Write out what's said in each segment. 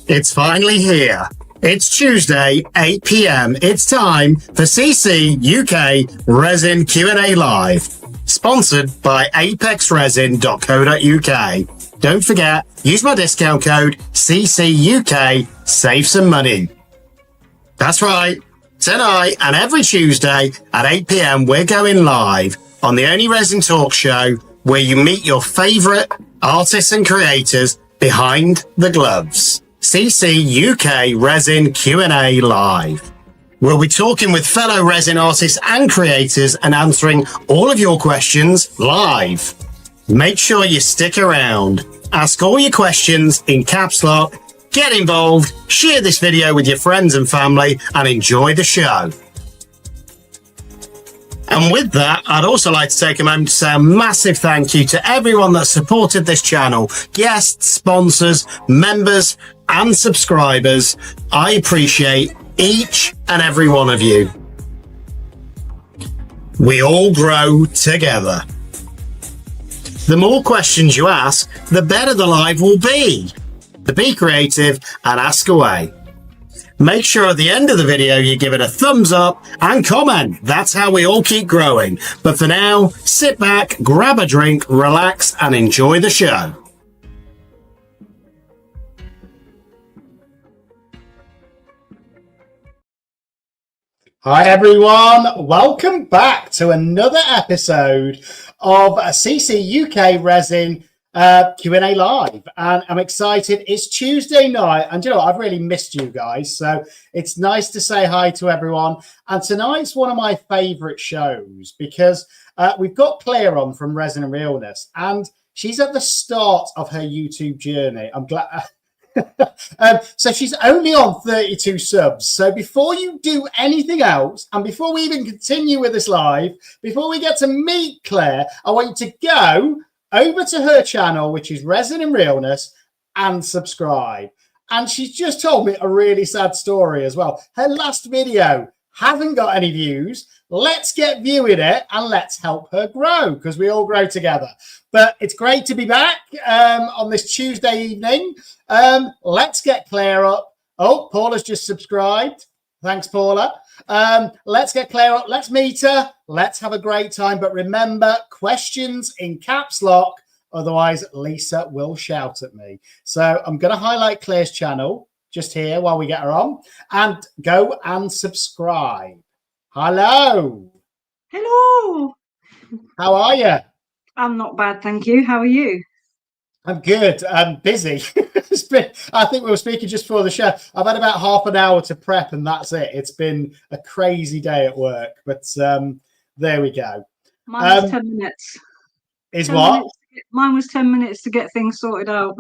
It's finally here. It's Tuesday, 8 p.m. It's time for CCUK Resin Q&A Live, sponsored by apexresin.co.uk. Don't forget, use my discount code CCUK, save some money. That's right. Tonight and every Tuesday at 8 p.m. we're going live on the only resin talk show where you meet your favorite artists and creators behind the gloves. CCUK Resin Q&A Live. We'll be talking with fellow resin artists and creators and answering all of your questions live. Make sure you stick around. Ask all your questions in caps lock. Get involved, share this video with your friends and family, and enjoy the show. And with that, I'd also like to take a moment to say a massive thank you to everyone that supported this channel, guests, sponsors, members, and subscribers. I appreciate each and every one of you. We all grow together. The more questions you ask, the better the live will be. So be creative and ask away. Make sure at the end of the video you give it a thumbs up and comment. That's how we all keep growing. But for now, sit back, grab a drink, relax, and enjoy the show. Hi everyone, welcome back to another episode of CCUK Resin Q&A Live, and I'm excited. It's Tuesday night, and you know, I've really missed you guys, so it's nice to say hi to everyone. And tonight's one of my favorite shows because we've got Claire on from Resin and Realness, and she's at the start of her YouTube journey. I'm glad. So she's only on 32 subs. So before you do anything else, and before we even continue with this live, before we get to meet Claire, I want you to go over to her channel, which is Resin and Realness, and subscribe. And she's just told me a really sad story as well. Her last video hasn't got any views. Let's get viewing it and let's help her grow, because we all grow together. But it's great to be back on this Tuesday evening. Let's get Claire up. Oh, Paula's just subscribed. Thanks, Paula. Let's get Claire up. Let's meet her. Let's have a great time. But remember, questions in caps lock. Otherwise, Lisa will shout at me. So I'm going to highlight Claire's channel just here while we get her on. And go and subscribe. Hello. Hello. How are you? I'm not bad, thank you. How are you? I'm good. I'm busy. I think we were speaking just before the show. I've had about half an hour to prep and that's it. It's been a crazy day at work, but there we go. Mine was 10 minutes. Is 10 what? Mine was 10 minutes to get things sorted out.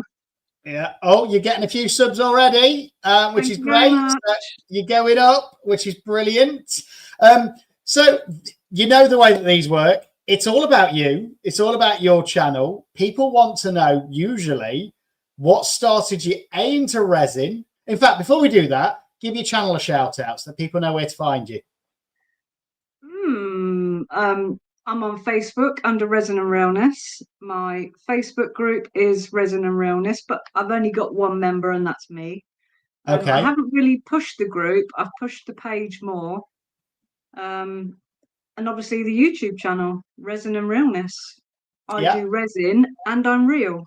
Yeah. Oh, you're getting a few subs already, which is great. You're going up, which is brilliant. So you know the way that these work. It's all about you. It's all about your channel. People want to know usually what started you into resin. In fact, before we do that, give your channel a shout out so that people know where to find you. I'm on Facebook under Resin and Realness. My Facebook group is Resin and Realness, but I've only got one member and that's me. Okay. I haven't really pushed the group. I've pushed the page more. And obviously the YouTube channel, Resin and Realness. I do resin and I'm real.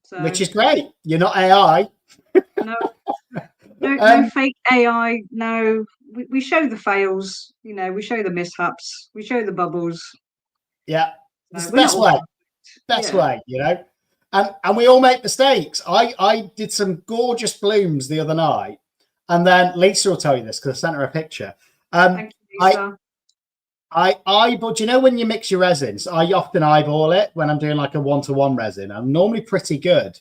So, which is great. You're not AI. No fake AI. No, we show the fails. You know, we show the mishaps. We show the bubbles. Yeah, it's the best way. Best way, you know. And we all make mistakes. I did some gorgeous blooms the other night, and then Lisa will tell you this because I sent her a picture. Thank you, Lisa. I eyeball. Do you know when you mix your resins? I often eyeball it when I'm doing like a 1-to-1 resin. I'm normally pretty good,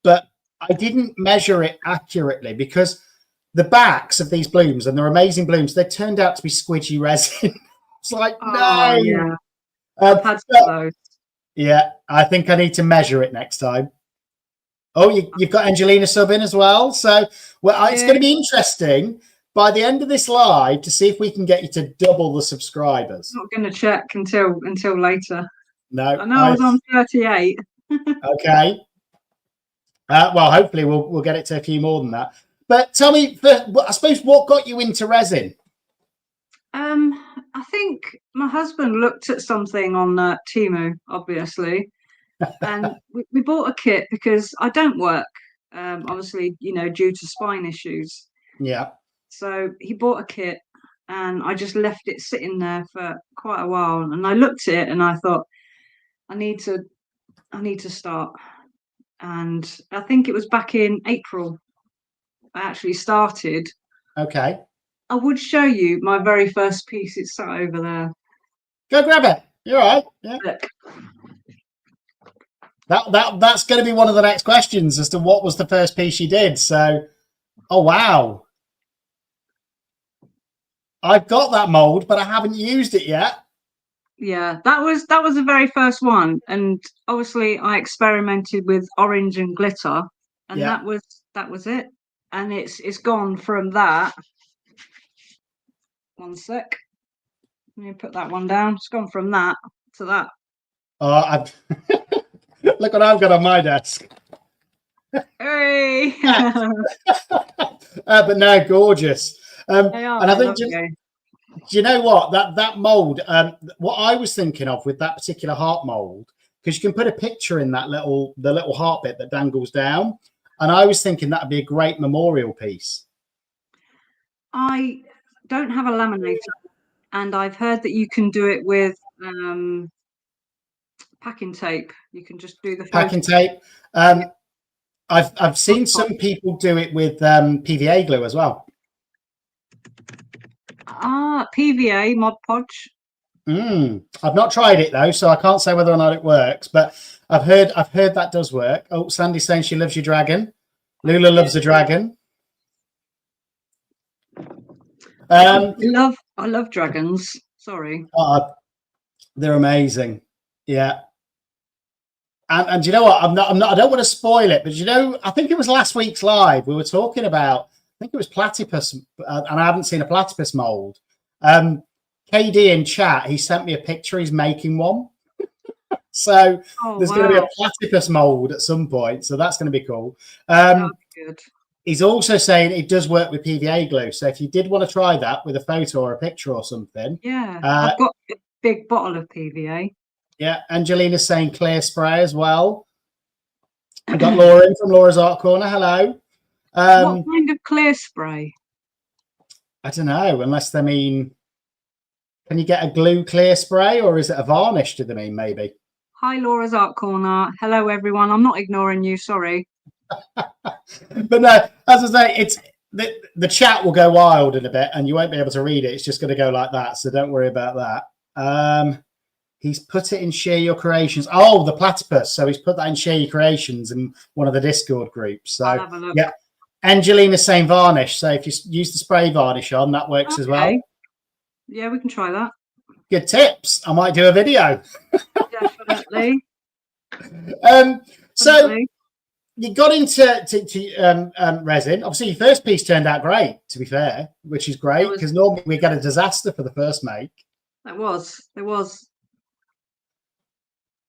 but I didn't measure it accurately because the backs of these blooms, and they're amazing blooms, they turned out to be squidgy resin. It's like, no. Yeah. Yeah, I think I need to measure it next time. Oh, you've got Angelina sub in as well. So, well, it's going to be interesting by the end of this live to see if we can get you to double the subscribers. Not going to check until later. No. I know I was on 38. Okay. Well, hopefully we'll get it to a few more than that. But tell me, I suppose, what got you into resin? I think my husband looked at something on Teemu, obviously, and we bought a kit because I don't work, obviously, due to spine issues. Yeah. So he bought a kit, and I just left it sitting there for quite a while. And I looked at it, and I thought, I need to start. And I think it was back in April I actually started. Okay. I would show you my very first piece. It's sat over there. Go grab it. You're all right. Yeah. Look. That's going to be one of the next questions as to what was the first piece you did. So, oh wow, I've got that mold, but I haven't used it yet. Yeah, that was the very first one, and obviously I experimented with orange and glitter, and Yeah. that was it. And it's gone from that. One sec. Let me put that one down. It's gone from that to that. Oh, look what I've got on my desk. Hey! But no, gorgeous. They are, and I think, lovely. do you know what? That mold, what I was thinking of with that particular heart mold, because you can put a picture in the little heart bit that dangles down, and I was thinking that would be a great memorial piece. I don't have a laminator, and I've heard that you can do it with packing tape. You can just do the Packing tape. I've seen some people do it with PVA glue as well. PVA Mod Podge. I've not tried it though, so I can't say whether or not it works. But I've heard that does work. Oh, Sandy's saying she loves your dragon. Lula loves a dragon. I love dragons. Sorry. They're amazing. Yeah. And do you know what? I don't want to spoil it, but I think it was last week's live. We were talking about, I think it was platypus, and I haven't seen a platypus mold. KD in chat, he sent me a picture. He's making one. So there's going to be a platypus mold at some point. So that's going to be cool. Good. He's also saying it does work with PVA glue. So if you did want to try that with a photo or a picture or something. Yeah, I've got a big bottle of PVA. Yeah, Angelina's saying clear spray as well. I've got Laura in from Laura's Art Corner. Hello. What kind of clear spray? I don't know, unless they mean, can you get a glue clear spray, or is it a varnish, do they mean, maybe? Hi, Laura's Art Corner. Hello, everyone. I'm not ignoring you, sorry. But no, as I say, it's the chat will go wild in a bit, and you won't be able to read it. It's just going to go like that, so don't worry about that. He's put it in Share Your Creations. Oh, the platypus. So he's put that in Share Your Creations in one of the Discord groups. So I'll have a look. Yeah, Angelina's saying varnish. So if you use the spray varnish on, that works as well. Yeah, we can try that. Good tips. I might do a video. Definitely. So you got into resin. Obviously, your first piece turned out great, to be fair, which is great, because normally we get a disaster for the first make. There was.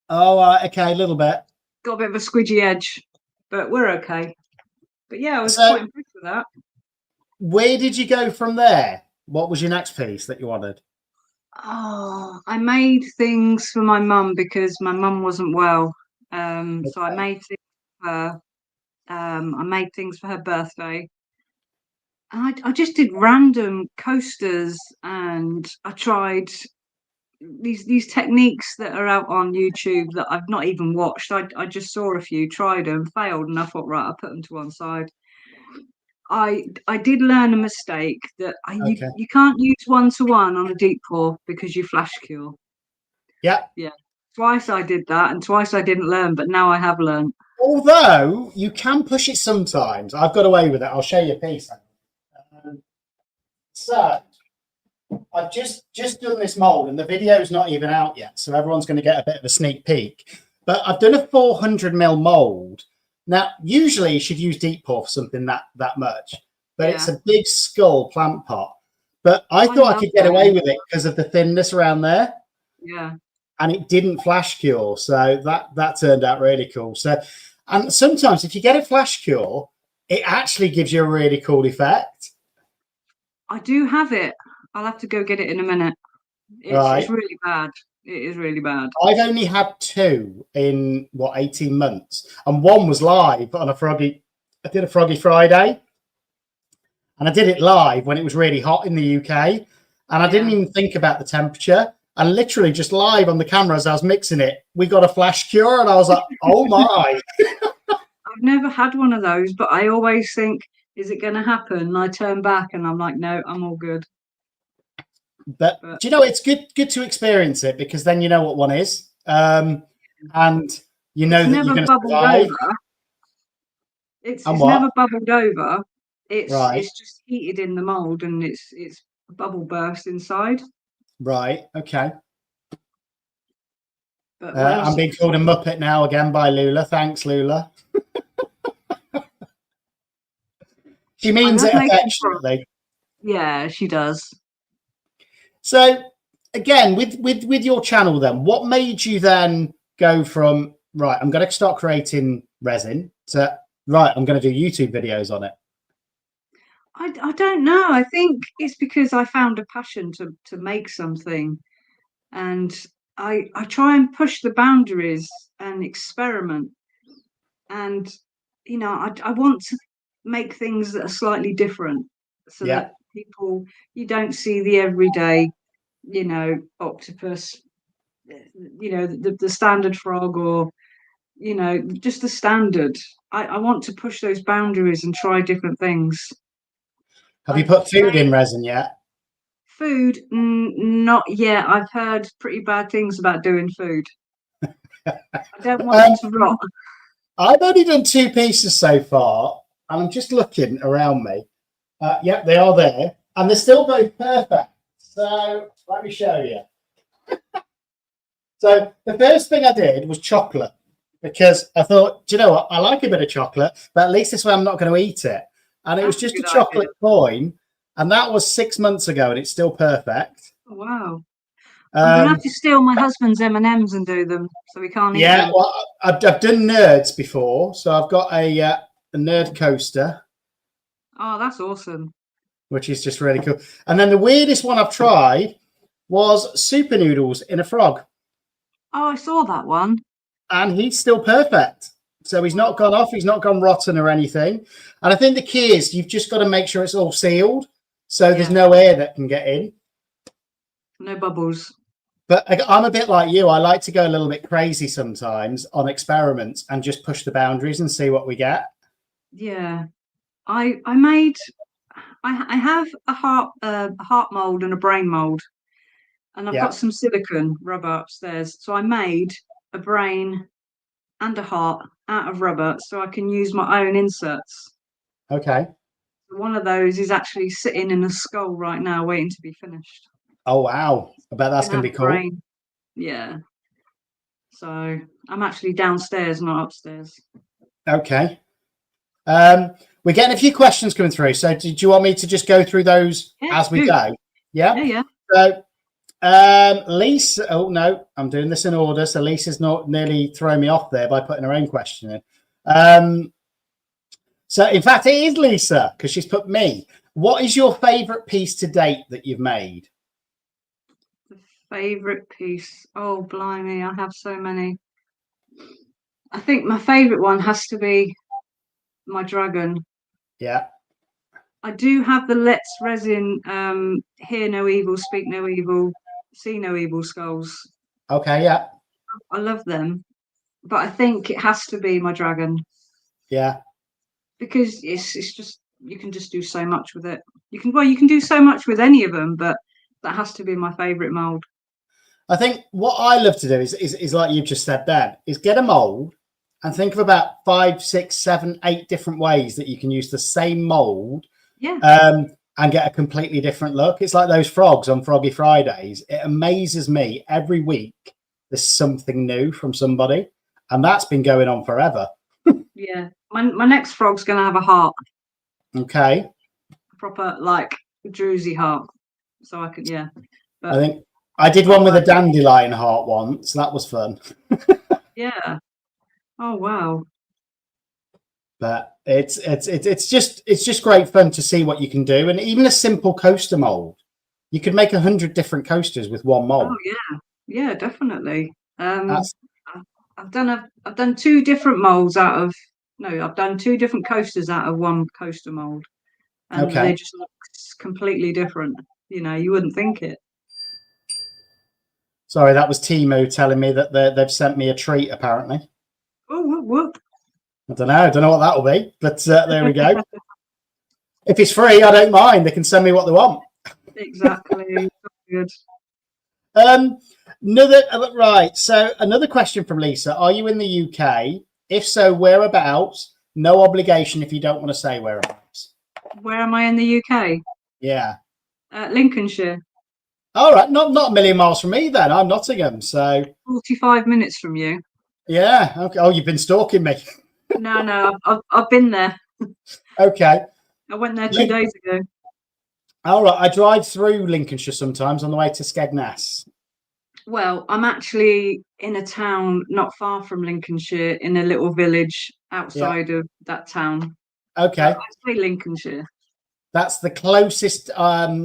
Oh, okay, a little bit. Got a bit of a squidgy edge, but we're okay. But yeah, I was quite impressed with that. Where did you go from there? What was your next piece that you wanted? Oh, I made things for my mum because my mum wasn't well. So I made things for her. I made things for her birthday. And I just did random coasters, and I tried these techniques that are out on YouTube that I've not even watched. I just saw a few, tried them, failed, and I thought, right, I'll put them to one side. I did learn a mistake that you can't use 1-to-1 on a deep pour because you flash cure. Yeah. Twice I did that, and twice I didn't learn, but now I have learned. Although you can push it sometimes. I've got away with it. I'll show you a piece. So I've just done this mold, and the video is not even out yet, so everyone's going to get a bit of a sneak peek. But I've done a 400ml mold. Now, usually you should use deep pour for something that much, but it's a big skull plant pot. But I thought I could get away with it because of the thinness around there. Yeah. And it didn't flash cure, so that turned out really cool. So And sometimes if you get a flash cure, it actually gives you a really cool effect. I do have it. I'll have to go get it in a minute. It's really bad. It is really bad. I've only had 2 in 18 months, and one was live on a Froggy. I did a Froggy Friday, and I did it live when it was really hot in the UK, and I didn't even think about the temperature. And literally just live on the camera as I was mixing it, we got a flash cure, and I was like, "Oh my!" I've never had one of those, but I always think, "Is it going to happen?" And I turn back, and I'm like, "No, I'm all good." But do you know, it's good to experience it, because then you know what one is, and you know that you're going to survive. It's never bubbled over. It's just heated in the mold, and it's bubble burst inside. Right. Okay. But I'm being called a Muppet now again by Lula. Thanks, Lula. She means it affectionately. Yeah, she does. So again, with your channel then, what made you then go from, right, I'm going to start creating resin, to, right, I'm going to do YouTube videos on it? I don't know. I think it's because I found a passion to make something, and I try and push the boundaries and experiment, and I want to make things that are slightly different, so that you don't see the everyday, octopus, the standard frog, or just the standard. I want to push those boundaries and try different things. Have you put food in resin yet? Food, not yet. I've heard pretty bad things about doing food. I don't want it to rot. I've only done 2 pieces so far, and I'm just looking around me. Yep, they are there, and they're still both perfect. So let me show you. So the first thing I did was chocolate, because I thought, do you know what? I like a bit of chocolate, but at least this way I'm not going to eat it. And it was just a chocolate coin, and that was 6 months ago, and it's still perfect. Oh, wow. I'm gonna have to steal my husband's M&Ms and do them, so we can't eat them. Yeah, well, I've done nerds before, so I've got a nerd coaster. Oh, that's awesome. Which is just really cool. And then the weirdest one I've tried was super noodles in a frog. Oh, I saw that one. And he's still perfect. So he's not gone off, he's not gone rotten or anything. And I think the key is you've just got to make sure it's all sealed, so there's no air that can get in. No bubbles. But I'm a bit like you. I like to go a little bit crazy sometimes on experiments and just push the boundaries and see what we get. Yeah. I have a heart mold and a brain mold, and I've got some silicone rubber upstairs. So I made a brain and a heart out of rubber, so I can use my own inserts. Okay. One of those is actually sitting in a skull right now, waiting to be finished. Oh wow! I bet that's going to be cool. Brain. Yeah. So I'm actually downstairs, not upstairs. Okay. We're getting a few questions coming through. So did you want me to just go through those as we go? Yeah. Yeah. So Lisa, oh no, I'm doing this in order. So Lisa's not nearly throwing me off there by putting her own question in. So in fact, it is Lisa, because she's put me. What is your favorite piece to date that you've made? The favorite piece? Oh, blimey, I have so many. I think my favorite one has to be my dragon. Yeah. I do have the Let's Resin Hear No Evil, Speak No Evil, See No Evil skulls. Okay, yeah. I love them. But I think it has to be my dragon. Yeah. Because it's just, you can just do so much with it. You can do so much with any of them, but that has to be my favourite mould. I think what I love to do is like you've just said there, is get a mould and think of about 5, 6, 7, 8 different ways that you can use the same mould. Yeah. And get a completely different look. It's like those frogs on Froggy Fridays. It amazes me every week. There's something new from somebody, and that's been going on forever. Yeah, my next frog's gonna have a heart. Okay. Proper like druzy heart, so I could But I think I did one with a dandelion heart once. That was fun. Yeah. Oh wow. But it's just great fun to see what you can do, and even a simple coaster mold, you could make 100 different coasters with one Oh mold. yeah, definitely. That's I- I've done two different molds out of no, I've done two different coasters out of one coaster mold, and okay. they just look completely different. You wouldn't think it. Sorry, that was Teemu telling me that they've sent me a treat. Apparently, Oh, whoop, I don't know what that will be, but there we go. If it's free, I don't mind. They can send me what they want. Exactly. Good. Another right. So another question from Lisa: are you in the UK? If so, whereabouts? No obligation if you don't want to say whereabouts. Where am I in the UK? Yeah. Lincolnshire. All right. Not a million miles from me then. I'm Nottingham. So 45 minutes from you. yeah. Okay. Oh, you've been stalking me. No, I've been there. Okay. I went there 2 days ago. All right. I drive through Lincolnshire sometimes on the way to Skegness. Well, I'm actually in a town not far from Lincolnshire, in a little village Yeah. outside of that town. Okay. I say Lincolnshire. That's the closest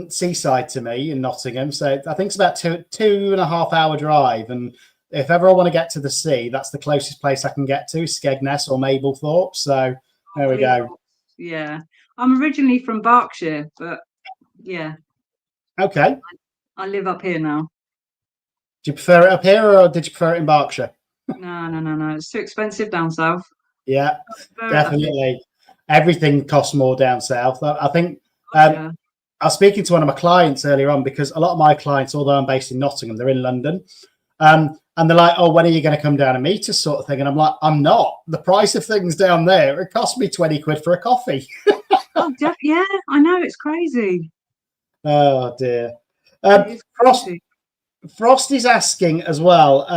seaside to me in Nottingham. So I think it's about 2.5 hour drive. And if ever I want to get to the sea, that's the closest place I can get to, Skegness or Mablethorpe. So there we go. Yeah. I'm originally from Berkshire, but yeah, Okay. I live up here now. Do you prefer it up here or did you prefer it in Berkshire? No. It's too expensive down south. Yeah, definitely. Everything costs more down south. I think Yeah. I was speaking to one of my clients earlier on because a lot of my clients, although I'm based in Nottingham, they're in London. And they're like, oh, when are you going to come down and meet us, sort of thing? And I'm like, I'm not. The price of things down there, it cost me 20 quid for a coffee. Oh, yeah, I know. It's crazy. Oh, dear. It is crazy. Frost is asking as well,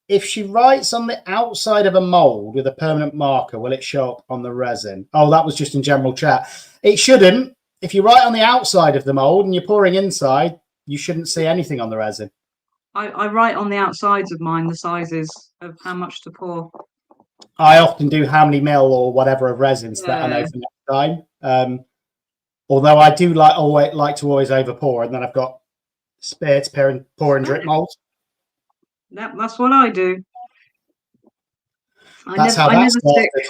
if she writes on the outside of a mold with a permanent marker, will it show up on the resin? Oh, that was just in general chat. It shouldn't. If you write on the outside of the mold and you're pouring inside, you shouldn't see anything on the resin. I write on the outsides of mine the sizes of how much to pour. I often do how many mil or whatever of resins that I know Yeah. for next time. Although I do like to always over pour, and then I've got spare to pour and drip molds. That's what I do. That's how that started.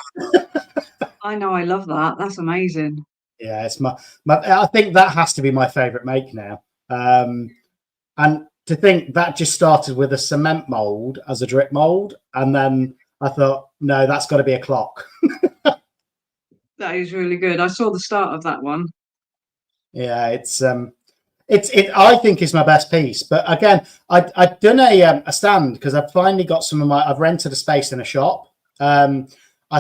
I know, I love that. That's amazing. Yeah, it's my I think that has to be my favourite make now. And to think that just started with a cement mold as a drip mold, and then I thought, no, that's got to be a clock. That is really good. I saw the start of that one. Yeah, it's I think it's my best piece. But again, I've done a stand because I've finally got I've rented a space in a shop. I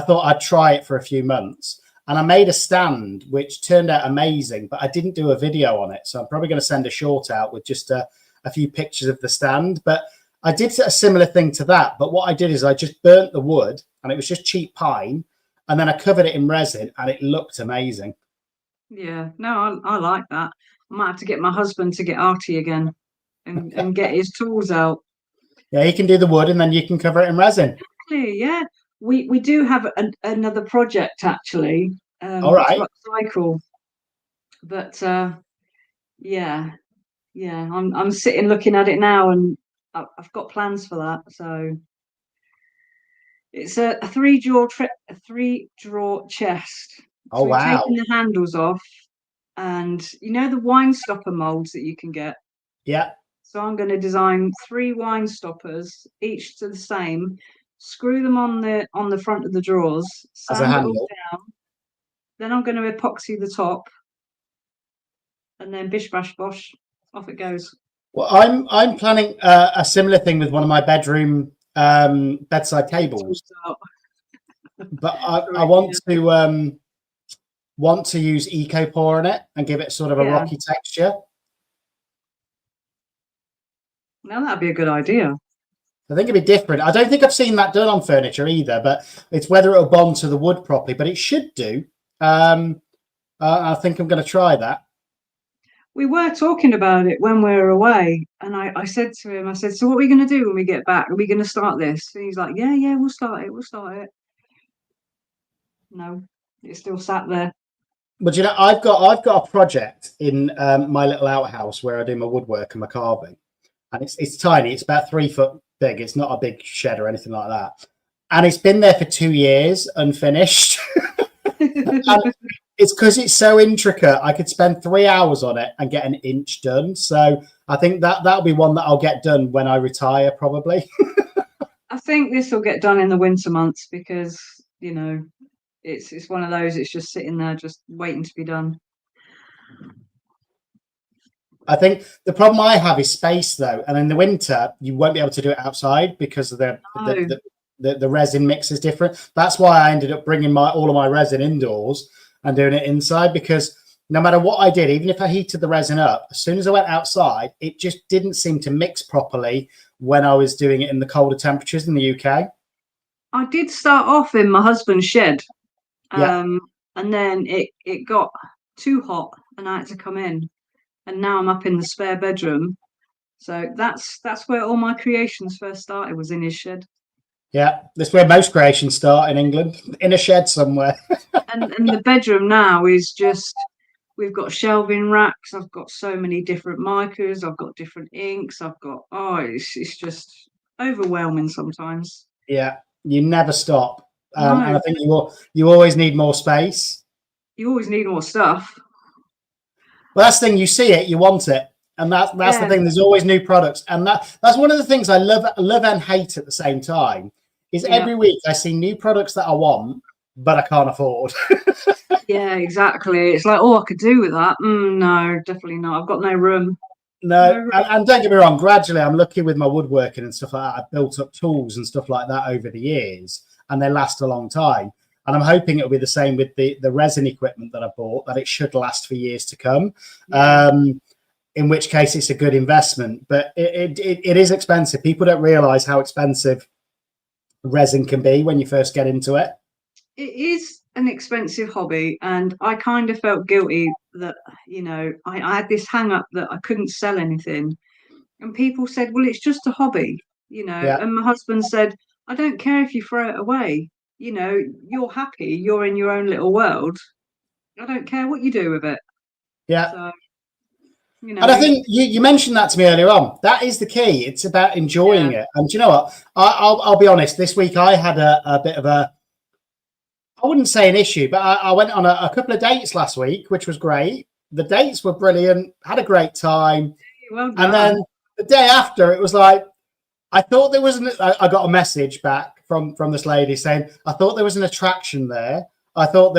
thought I'd try it for a few months, and I made a stand which turned out amazing, but I didn't do a video on it. So I'm probably going to send a short out with just a few pictures of the stand. But I did a similar thing to that. But what I did is I just burnt the wood, and it was just cheap pine, and then I covered it in resin, and it looked amazing. Yeah, no, I like that. I might have to get my husband to get arty again and get his tools out. Yeah, he can do the wood, and then you can cover it in resin. Yeah, we do have another project actually. All right. Cycle, but yeah, I'm sitting looking at it now, and I've got plans for that. So it's a three drawer chest. Oh So we've wow. taken the handles off, and you know the wine stopper molds that you can get. Yeah. So I'm going to design 3 wine stoppers, each to the same. Screw them on the front of the drawers. As a Sand it all handle. down. Then I'm going to epoxy the top, and then bish bash bosh, off it goes. Well, I'm planning a similar thing with one of my bedroom bedside tables, but I want to use EcoPore in it and give it sort of a rocky texture. Now that'd be a good idea. I think it'd be different. I don't think I've seen that done on furniture either, but it's whether it'll bond to the wood properly. But it should do. I think I'm going to try that. We were talking about it when we were away, and I said to him, so what are we going to do when we get back? Are we going to start this? And he's like, yeah, we'll start it. No, it's still sat there. But you know, I've got a project in my little outhouse where I do my woodwork and my carving, and it's tiny. It's about 3 foot big. It's not a big shed or anything like that, and it's been there for 2 years unfinished. And it's because it's so intricate. I could spend 3 hours on it and get an inch done. So I think that'll be one that I'll get done when I retire, probably. I think this will get done in the winter months because it's one of those. It's just sitting there, just waiting to be done. I think the problem I have is space, though, and in the winter you won't be able to do it outside because of the resin mix is different. That's why I ended up bringing all of my resin indoors and doing it inside, because no matter what I did, even if I heated the resin up, as soon as I went outside, it just didn't seem to mix properly when I was doing it in the colder temperatures in the UK. I did start off in my husband's shed, Yeah. and then it got too hot and I had to come in, and now I'm up in the spare bedroom. So that's where all my creations first started, was in his shed. Yeah, that's where most creations start in England, in a shed somewhere. And the bedroom now is just, we've got shelving racks. I've got so many different markers. I've got different inks. It's just overwhelming sometimes. Yeah, you never stop. No, And I think you always need more space. you always need more stuff. Well, that's the thing. You see it, you want it, and that's the thing. There's always new products, and that's one of the things I love and hate at the same time. Is every week I see new products that I want, but I can't afford. Yeah, exactly. It's like, I could do with that. No, definitely not. I've got no room. No, and don't get me wrong. Gradually, I'm lucky with my woodworking and stuff like that. I've built up tools and stuff like that over the years, and they last a long time. And I'm hoping it'll be the same with the resin equipment that I bought, that it should last for years to come. Yeah. In which case, it's a good investment. But it is expensive. People don't realise how expensive resin can be when you first get into it. It is an expensive hobby, and I kind of felt guilty that I had this hang up that I couldn't sell anything, and people said, well, it's just a hobby, Yeah. And my husband said, I don't care if you throw it away, you're happy, you're in your own little world, I don't care what you do with it. Yeah. So, and I think you mentioned that to me earlier on. That is the key. It's about enjoying it. And do you know what? I'll be honest. This week I had a bit of a, I wouldn't say an issue, but I went on a couple of dates last week, which was great. The dates were brilliant. Had a great time. Well done. And then the day after, it was like, I thought there was I got a message back from this lady saying, I thought there was an attraction there. I thought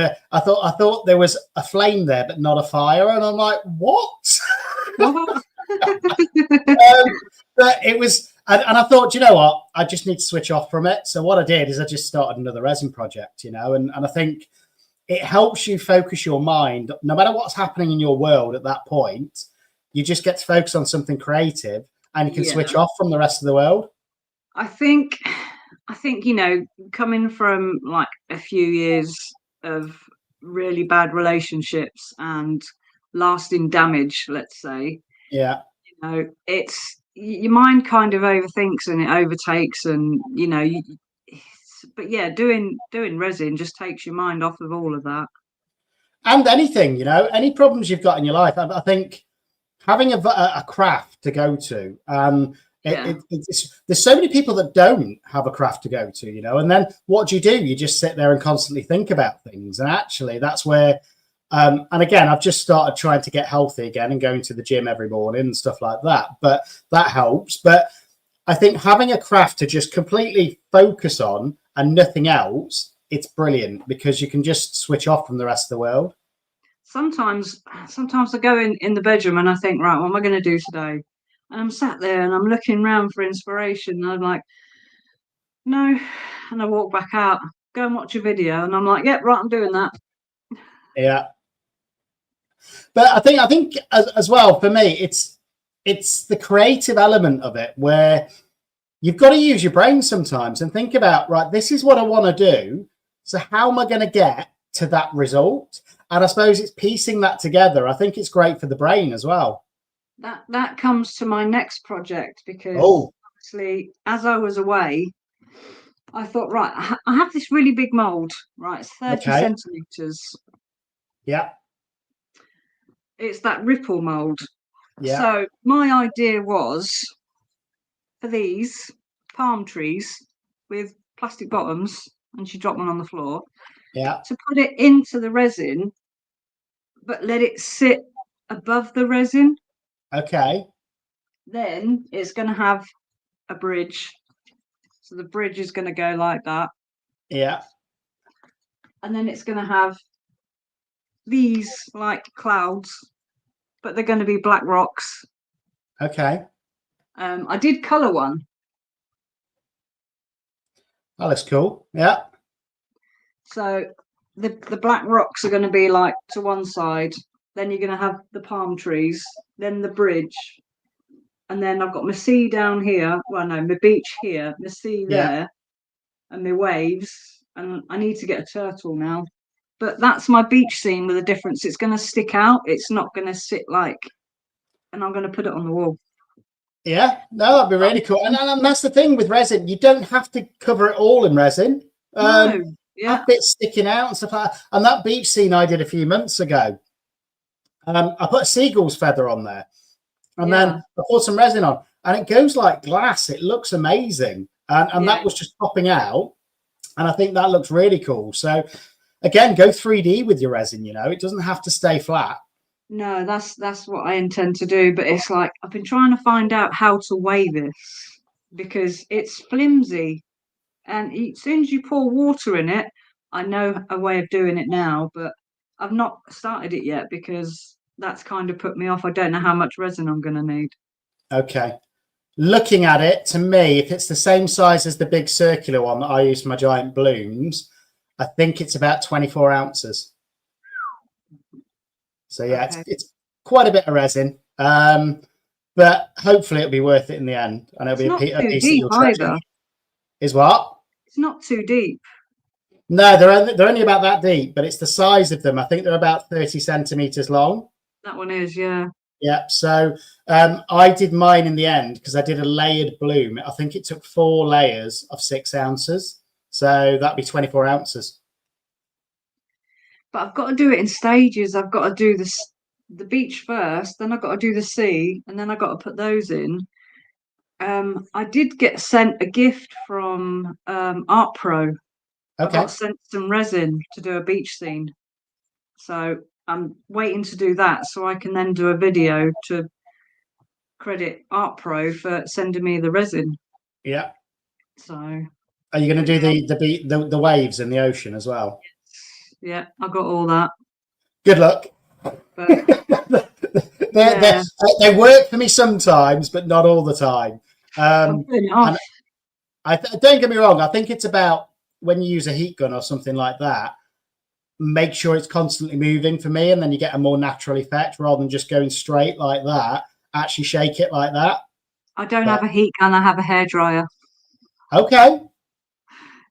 there was a flame there, but not a fire. And I'm like, what? But it was, and I thought, you know what? I just need to switch off from it. So what I did is I just started another resin project, and I think it helps you focus your mind, no matter what's happening in your world at that point. You just get to focus on something creative, and you can switch off from the rest of the world. I think, coming from like a few years of really bad relationships and lasting damage, let's say, it's your mind kind of overthinks and it overtakes, and but yeah, doing resin just takes your mind off of all of that. And anything, any problems you've got in your life, I think having a craft to go to, there's so many people that don't have a craft to go to, and then what do? You just sit there and constantly think about things. And actually that's where, and again, I've just started trying to get healthy again and going to the gym every morning and stuff like that, but that helps. But I think having a craft to just completely focus on and nothing else, it's brilliant, because you can just switch off from the rest of the world. Sometimes I go in the bedroom and I think, right, what am I going to do today? And I'm sat there and I'm looking around for inspiration. And I'm like, no. And I walk back out, go and watch a video. And I'm like, yep, right, I'm doing that. Yeah. But I think as well, for me, it's the creative element of it, where you've got to use your brain sometimes and think about, right, this is what I want to do. So how am I going to get to that result? And I suppose it's piecing that together. I think it's great for the brain as well. That comes to my next project, because obviously, as I was away, I thought, right, I have this really big mold, right? It's 30 Okay. centimeters. Yeah. It's that ripple mold. Yeah. So my idea was for these palm trees with plastic bottoms, and she dropped one on the floor, Yeah. to put it into the resin, but let it sit above the resin. Okay. Then it's going to have a bridge. So the bridge is going to go like that. Yeah. And then it's going to have these like clouds, but they're going to be black rocks. Okay. I did colour one. Oh, that's cool. Yeah. So the black rocks are going to be like to one side. Then you're going to have the palm trees, then the bridge. And then I've got my sea down here. Well, no, my beach here, my sea Yeah. there, and my waves. And I need to get a turtle now. But that's my beach scene with a difference. It's going to stick out. It's not going to sit like, and I'm going to put it on the wall. Yeah. No, that'd be really cool. And that's the thing with resin. You don't have to cover it all in resin. No, yeah, Have bits sticking out and stuff like that. And that beach scene I did a few months ago, I put a seagull's feather on there. And then I poured some resin on. And it goes like glass. It looks amazing. And that was just popping out. And I think that looks really cool. So again, go 3D with your resin, you know, it doesn't have to stay flat. No, that's what I intend to do. But it's like I've been trying to find out how to weigh this because it's flimsy. And as soon as you pour water in it, I know a way of doing it now, but I've not started it yet because that's kind of put me off. I don't know how much resin I'm going to need. Okay. Looking at it, to me, if it's the same size as the big circular one that I use for my giant blooms, I think it's about 24 ounces. So yeah, Okay. it's quite a bit of resin, but hopefully it'll be worth it in the end, and it'll It's be not a too piece that deep you'll treasure. either. Is what? It's not too deep. No, they're only about that deep, but it's the size of them. I think they're about 30 centimeters long. That one is, yeah. Yeah. So I did mine in the end because I did a layered bloom. I think it took 4 layers of 6 ounces. So that'd be 24 ounces. But I've got to do it in stages. I've got to do the beach first, then I've got to do the sea, and then I've got to put those in. I did get sent a gift from Art Pro. I Okay. got sent some resin to do a beach scene. So I'm waiting to do that so I can then do a video to credit Art Pro for sending me the resin. Yeah. So Are you going to do the waves in the ocean as well? yeah, I got all that. Good luck. But they work for me sometimes, but not all the time. I'm putting it off. Don't get me wrong. I think it's about when you use a heat gun or something like that, make sure it's constantly moving for me, and then you get a more natural effect rather than just going straight like that. Actually shake it like that. I don't have a heat gun, I have a hairdryer. Okay.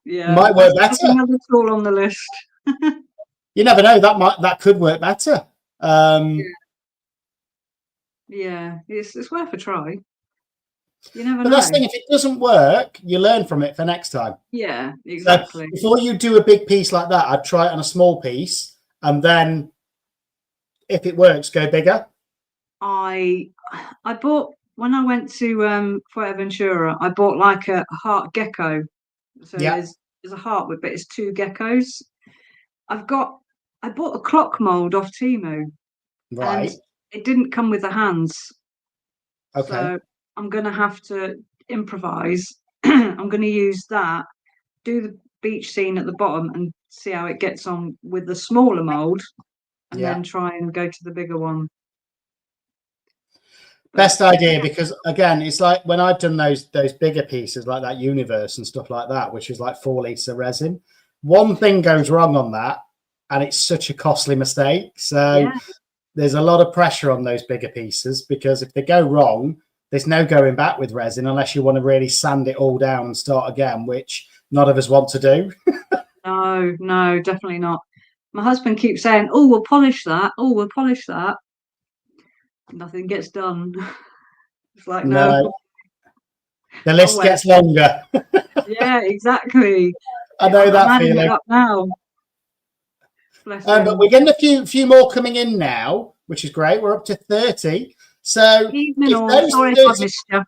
Yeah. Might work better. Another tool on the list. You never know, that could work better. Yeah, it's worth a try. You never But know. that's the thing, if it doesn't work, you learn from it for next time. Yeah, exactly. So before you do a big piece like that, I'd try it on a small piece, and then if it works, go bigger. I bought when I went to Fuerteventura, I bought like a heart gecko. So there's a heart with, but it's 2 geckos. I bought a clock mold off Teemu, Right. and it didn't come with the hands. Okay. So I'm going to have to improvise. I'm going to use that, do the beach scene at the bottom, and see how it gets on with the smaller mold, and then try and go to the bigger one. Best idea, because again, it's like when I've done those bigger pieces like that universe and stuff like that, which is like 4 litres resin, one thing goes wrong on that and it's such a costly mistake. So there's a lot of pressure on those bigger pieces, because if they go wrong, there's no going back with resin unless you want to really sand it all down and start again, which none of us want to do. No, definitely not. My husband keeps saying, "Oh, we'll polish that. Oh, we'll polish that." Nothing gets done. It's like, no. The Oh, list well. gets longer. Yeah, exactly. I know I'm that adding feeling. it up now. Bless But him. we're getting a few more coming in now, which is great. We're up to 30. So Evening if all. those Sorry if I've 30 missed you.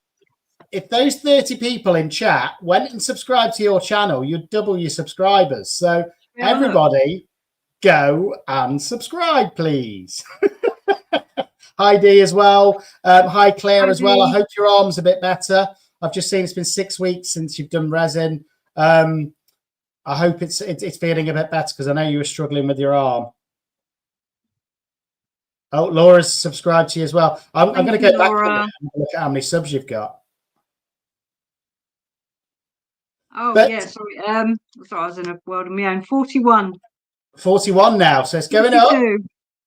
if those 30 people in chat went and subscribed to your channel, you'd double your subscribers. So Have a look. everybody go and subscribe, please. Hi Dee as well. Hi Claire Hi, as well. I Dee. hope your arm's a bit better. I've just seen it's been 6 weeks since you've done resin. I hope it's feeling a bit better because I know you were struggling with your arm. Oh, Laura's subscribed to you as well. I'm going to go back and look at how many subs you've got. Oh, but, yeah, sorry. Sorry, I was in a world of my own. 41. 41 now, so it's going 42. up.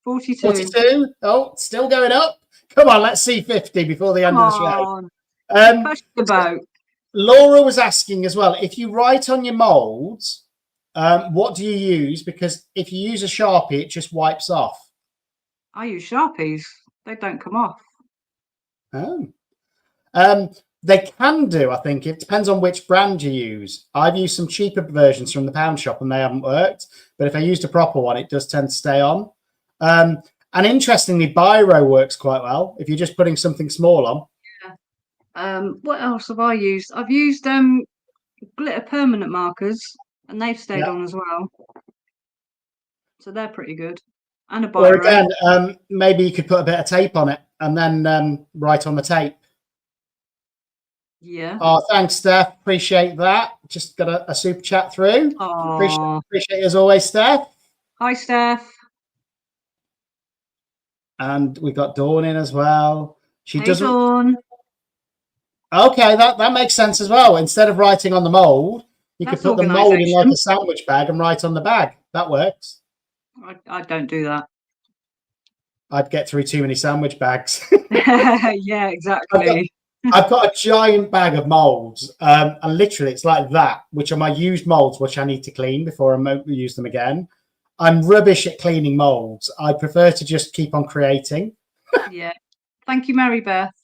42. 42. Oh, still going up. Come on, let's see 50 before the end of the show. Push the boat. Laura was asking as well, if you write on your molds, what do you use? Because if you use a Sharpie, it just wipes off. I use Sharpies. They don't come off. Oh. They can do, I think. It depends on which brand you use. I've used some cheaper versions from the pound shop and they haven't worked. But if I used a proper one, it does tend to stay on. And interestingly, Biro works quite well if you're just putting something small on. Yeah. What else have I used? I've used glitter permanent markers and they've stayed on as well. So they're pretty good. And a Biro. Or again, maybe you could put a bit of tape on it and then write on the tape. Yeah. Oh, thanks, Steph. Appreciate that. Just got a super chat through. Appreciate it as always, Steph. Hi, Steph. And we got Dawn in as well. She doesn't. Dawn. Okay, that makes sense as well. Instead of writing on the mold, you could put the mold in like a sandwich bag and write on the bag. That works. I don't do that. I'd get through too many sandwich bags. Yeah, exactly. I've got a giant bag of molds, and literally it's like that, which are my used molds, which I need to clean before I use them again. I'm rubbish at cleaning molds. I prefer to just keep on creating. Yeah. Thank you, Mary Beth.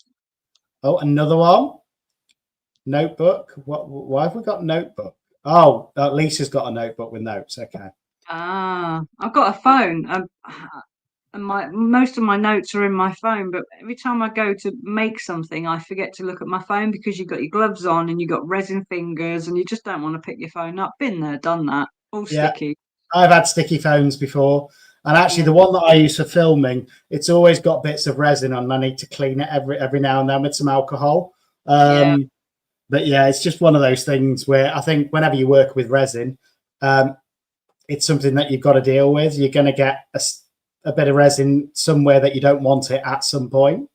Oh, another one. Notebook. Why have we got notebook? Oh, Lisa's got a notebook with notes. Okay. I've got a phone. And most of my notes are in my phone, but every time I go to make something, I forget to look at my phone because you've got your gloves on and you've got resin fingers and you just don't want to pick your phone up. Been there, done that. All sticky. I've had sticky phones before. And actually, the one that I use for filming, it's always got bits of resin on. I need to clean it every now and then with some alcohol. But yeah, it's just one of those things where I think whenever you work with resin, it's something that you've got to deal with. You're going to get a bit of resin somewhere that you don't want it at some point.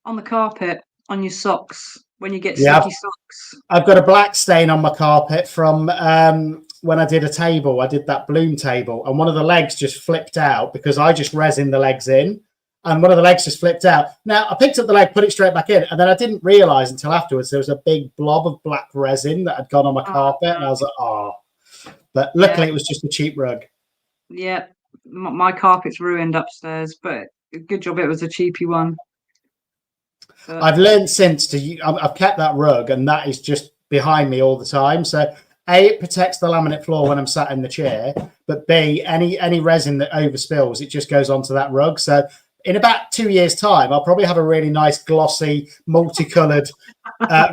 On the carpet, on your socks, when you get sticky socks. I've got a black stain on my carpet from when I did a table. I did that bloom table, and one of the legs just flipped out because I just resin the legs in, and one of the legs just flipped out. Now, I picked up the leg, put it straight back in, and then I didn't realise until afterwards there was a big blob of black resin that had gone on my carpet, and I was like, oh. But luckily, it was just a cheap rug. Yeah. My carpet's ruined upstairs, but good job it was a cheapy one. But I've learned since I've kept that rug, and that is just behind me all the time. So A, it protects the laminate floor when I'm sat in the chair, but B, any resin that overspills, it just goes onto that rug. So in about 2 years' time, I'll probably have a really nice, glossy, multicolored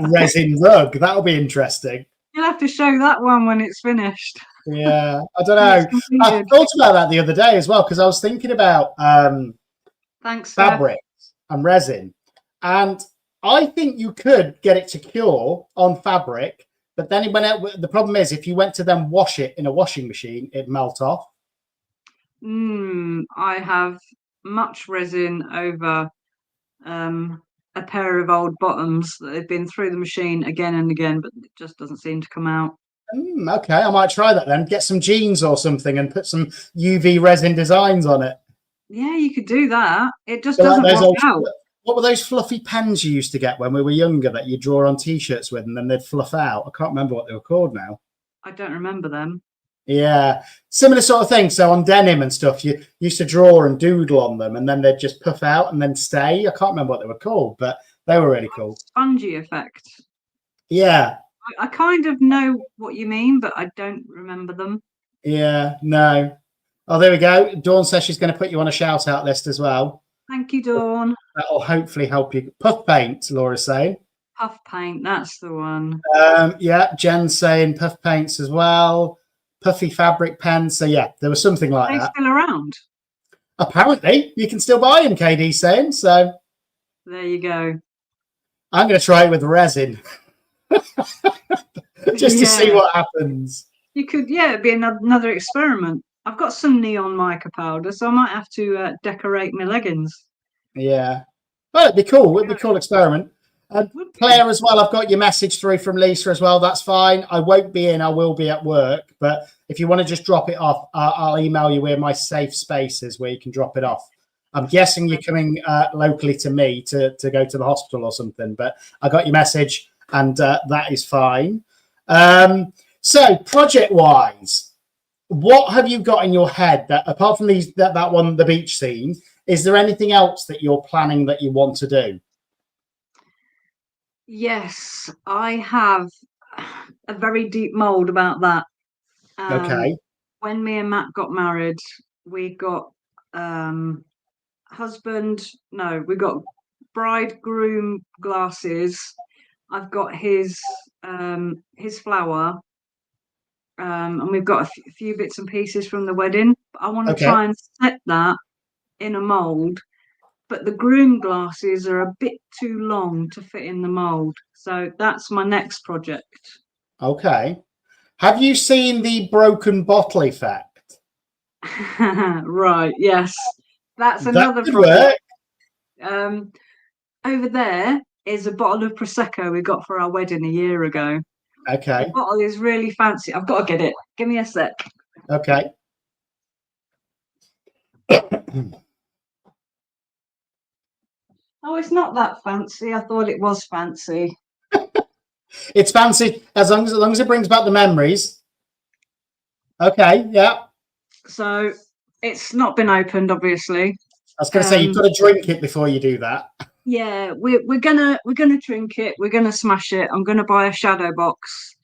resin rug. That'll be interesting. You'll have to show that one when it's finished. Yeah, I don't know. I thought about that the other day as well because I was thinking about fabrics and resin, and I think you could get it to cure on fabric, but then the problem is if you went to then wash it in a washing machine, it'd melt off. I have much resin over a pair of old bottoms that have been through the machine again and again, but it just doesn't seem to come out. Okay, I might try that then. Get some jeans or something and put some UV resin designs on it. Yeah, you could do that. It just doesn't wash out. What were those fluffy pens you used to get when we were younger that you draw on T-shirts with and then they'd fluff out? I can't remember what they were called now. I don't remember them. Yeah, similar sort of thing. So on denim and stuff, you used to draw and doodle on them and then they'd just puff out and then stay. I can't remember what they were called, but they were really cool. Spongy effect. Yeah. I kind of know what you mean, but I don't remember them. Yeah. No. Oh, there we go. Dawn says she's going to put you on a shout out list as well. Thank you, Dawn. That'll hopefully help you. Puff paint, Laura's saying. Puff paint, that's the one. Yeah, Jen's saying puff paints as well. Puffy fabric pens. So yeah, there was something like Are they that. still around? Apparently, you can still buy them, KD saying. So There you go. I'm going to try it with resin. Just to see what happens. You could, it'd be another experiment. I've got some neon mica powder, so I might have to decorate my leggings. Yeah. Well, it'd be cool. It'd be a cool experiment. Claire as well, I've got your message through from Lisa as well. That's fine. I won't be in. I will be at work. But if you want to just drop it off, I'll email you where my safe space is where you can drop it off. I'm guessing you're coming locally to me to go to the hospital or something. But I got your message, and that is fine. So project-wise, what have you got in your head that, apart from that one, the beach scene, is there anything else that you're planning that you want to do? Yes, I have a very deep mold about that. Okay. When me and Matt got married, we got we got bridegroom glasses. I've got his flower, and we've got a few bits and pieces from the wedding. I want to try and set that in a mold, but the groom glasses are a bit too long to fit in the mold. So that's my next project. Okay. Have you seen the broken bottle effect? Right, yes. That's another project. Over there is a bottle of Prosecco we got for our wedding a year ago. Okay. The bottle is really fancy. I've got to get it. Give me a sec. Okay. Oh, it's not that fancy. I thought it was fancy. It's fancy as long as it brings back the memories. Okay, yeah. So it's not been opened, obviously. I was going to say you've got to drink it before you do that. Yeah, we're gonna drink it. We're gonna smash it. I'm gonna buy a shadow box,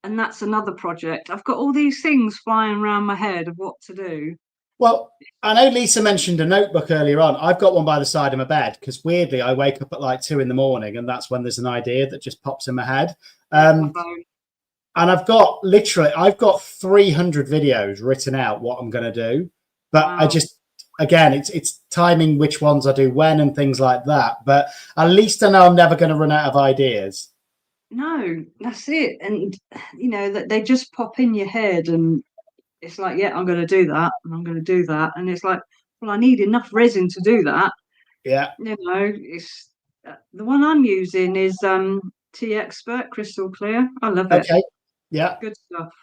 and that's another project. I've got all these things flying around my head of what to do. Well, I know Lisa mentioned a notebook earlier on. I've got one by the side of my bed because weirdly I wake up at like 2 a.m, and that's when there's an idea that just pops in my head. And I've got 300 videos written out what I'm going to do, but wow. Again, it's timing which ones I do when and things like that. But at least I know I'm never going to run out of ideas. No, that's it. And you know that they just pop in your head, and it's like, yeah, I'm going to do that, and I'm going to do that, and it's like, well, I need enough resin to do that. Yeah, you know, it's the one I'm using is Tea Expert Crystal Clear. I love it. Okay, yeah, good stuff.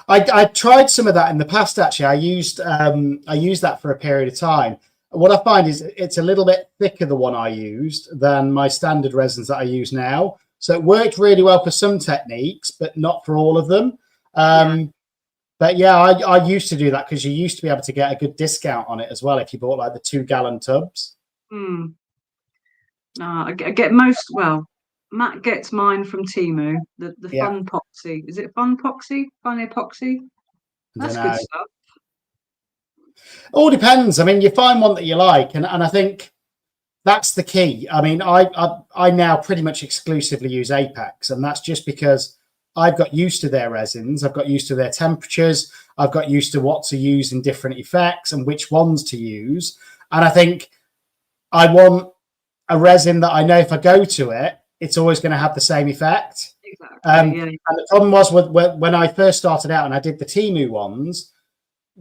I tried some of that in the past. Actually, I used that for a period of time. What I find is it's a little bit thicker, the one I used, than my standard resins that I use now. So it worked really well for some techniques, but not for all of them. But yeah, I used to do that because you used to be able to get a good discount on it as well if you bought like the 2-gallon tubs. No, I get Matt gets mine from Teemu, the Fun Epoxy. Is it Fun Epoxy? Fun Epoxy? That's good stuff. All depends. I mean, you find one that you like, and I think that's the key. I mean, I now pretty much exclusively use Apex, and that's just because I've got used to their resins. I've got used to their temperatures. I've got used to what to use in different effects and which ones to use. And I think I want a resin that I know if I go to it, it's always going to have the same effect. Exactly. And the problem was when I first started out and I did the Teemu ones,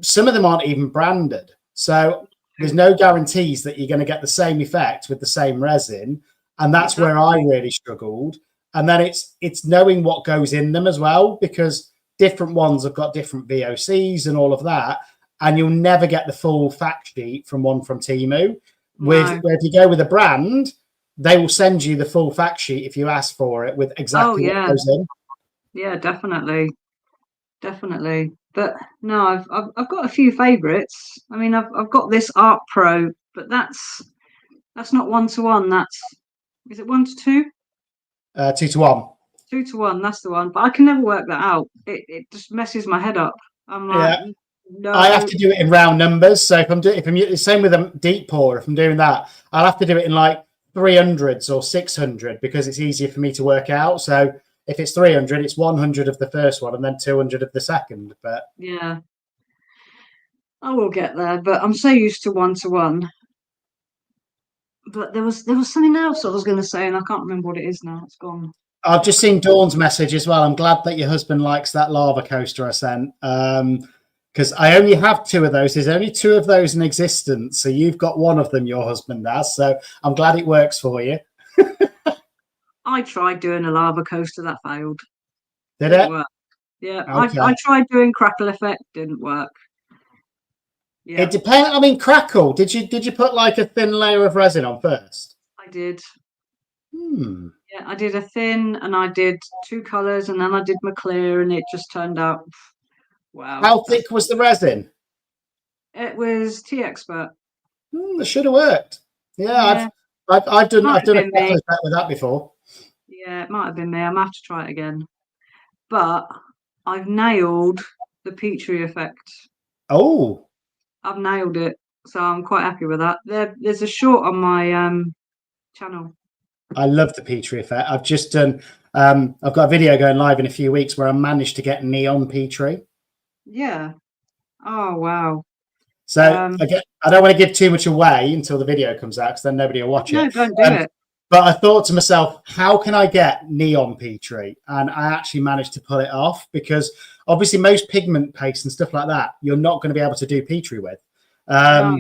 some of them aren't even branded. So there's no guarantees that you're going to get the same effect with the same resin. And that's where I really struggled. And then it's knowing what goes in them as well, because different ones have got different VOCs and all of that. And you'll never get the full fact sheet from one from Teemu. Where if you go with a brand, they will send you the full fact sheet if you ask for it with exactly what goes in. Yeah, definitely. But no, I've got a few favourites. I mean, I've got this Art Pro, but that's not 1-to-1. Is it 1-to-2? 2-to-1. 2 to 1. That's the one. But I can never work that out. It just messes my head up. I'm like, Yeah. I have no. to do it in round numbers. So if I'm same with a deep pour, if I'm doing that, I'll have to do it in like 300s or 600 because it's easier for me to work out. So if it's 300, it's 100 of the first one and then 200 of the second. But Yeah, I will get there. But I'm so used to 1 to 1. But there was something else I was going to say, and I can't remember what it is now. It's gone. I've just seen Dawn's message as well. I'm glad that your husband likes that lava coaster I sent. Because I only have 2 of those. There's only 2 of those in existence. So you've got one of them, your husband has. So I'm glad it works for you. I tried doing a lava coaster that failed. Did Didn't it? work. Yeah, Okay. I tried doing crackle effect. Didn't work. Yeah, It depends. I mean, crackle. Did you put like a thin layer of resin on first? I did. Hmm. Yeah, I did a thin, and I did 2 colours, and then I did my clear, and it just turned out. Wow. How thick was the resin? It was Tea Expert. It should have worked. Yeah, Yeah, I've done might a have been crackle me. effect with that before. Yeah, it might have been me. I'm gonna have to try it again. But I've nailed the Petri effect. Oh, I've nailed it, so I'm quite happy with that. There's a short on my channel. I love the Petri effect. I've just done. I've got a video going live in a few weeks where I managed to get neon Petri. Yeah. Oh wow. So again, I don't want to give too much away until the video comes out because then nobody will watch No, it. don't do it. But I thought to myself, how can I get neon Petri? And I actually managed to pull it off because obviously most pigment paste and stuff like that, you're not going to be able to do Petri with. No.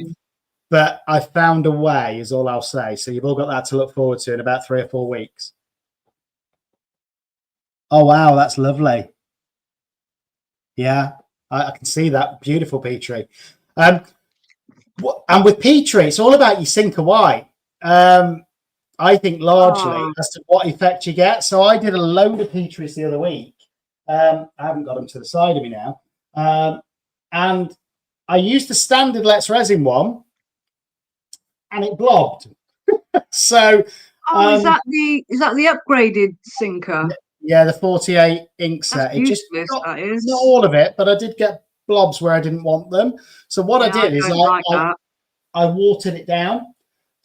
But I found a way, is all I'll say. So you've all got that to look forward to in about 3 or 4 weeks. Oh, wow, that's lovely. Yeah, I can see that. Beautiful Petri. And with Petri, it's all about your sinker white. I think largely as to what effect you get. So I did a load of Petris the other week. I haven't got them to the side of me now. And I used the standard Let's Resin one and it blobbed. So is that the upgraded sinker? Yeah, the 48 ink set. That's It just useless, that is. not all of it, but I did get blobs where I didn't want them. So what I did is I watered it down.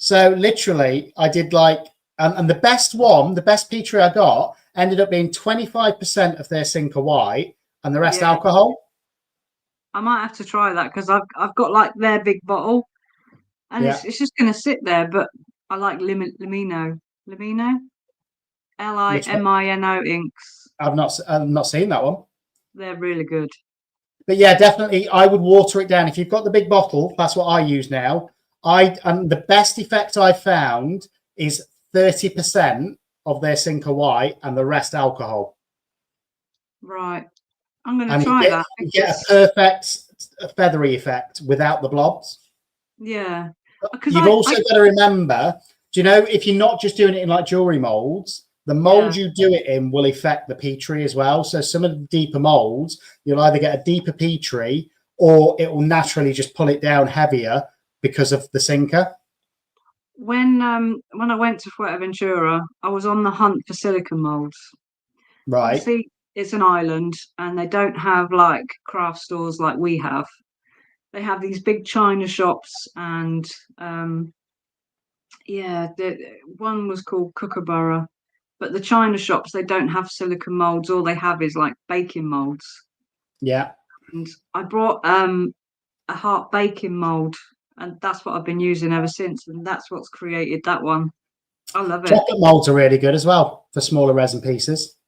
So literally I did like, and the best Petri I got ended up being 25% of their sinker white and the rest alcohol. I might have to try that because I've got like their big bottle and it's just going to sit there. But I like Limino, Limino inks. I've not seen that one. They're really good. But yeah, definitely I would water it down. If you've got the big bottle, that's what I use now. And the best effect I found is 30% of their sinker white and the rest alcohol. Right. I'm going to try that. You get a perfect feathery effect without the blobs. Yeah. You've also got to remember, do you know, if you're not just doing it in like jewelry molds, the mold you do it in will affect the Petri as well. So some of the deeper molds, you'll either get a deeper Petri or it will naturally just pull it down heavier because of the sinker. When I went to Fuerteventura, I was on the hunt for silicone molds. Right. Obviously, it's an island and they don't have like craft stores like we have. They have these big China shops and one was called Kookaburra. But the China shops, they don't have silicone molds. All they have is like baking molds. Yeah. And I brought a heart baking mold, and that's what I've been using ever since. And that's what's created that one. I love it. Chocolate molds are really good as well for smaller resin pieces.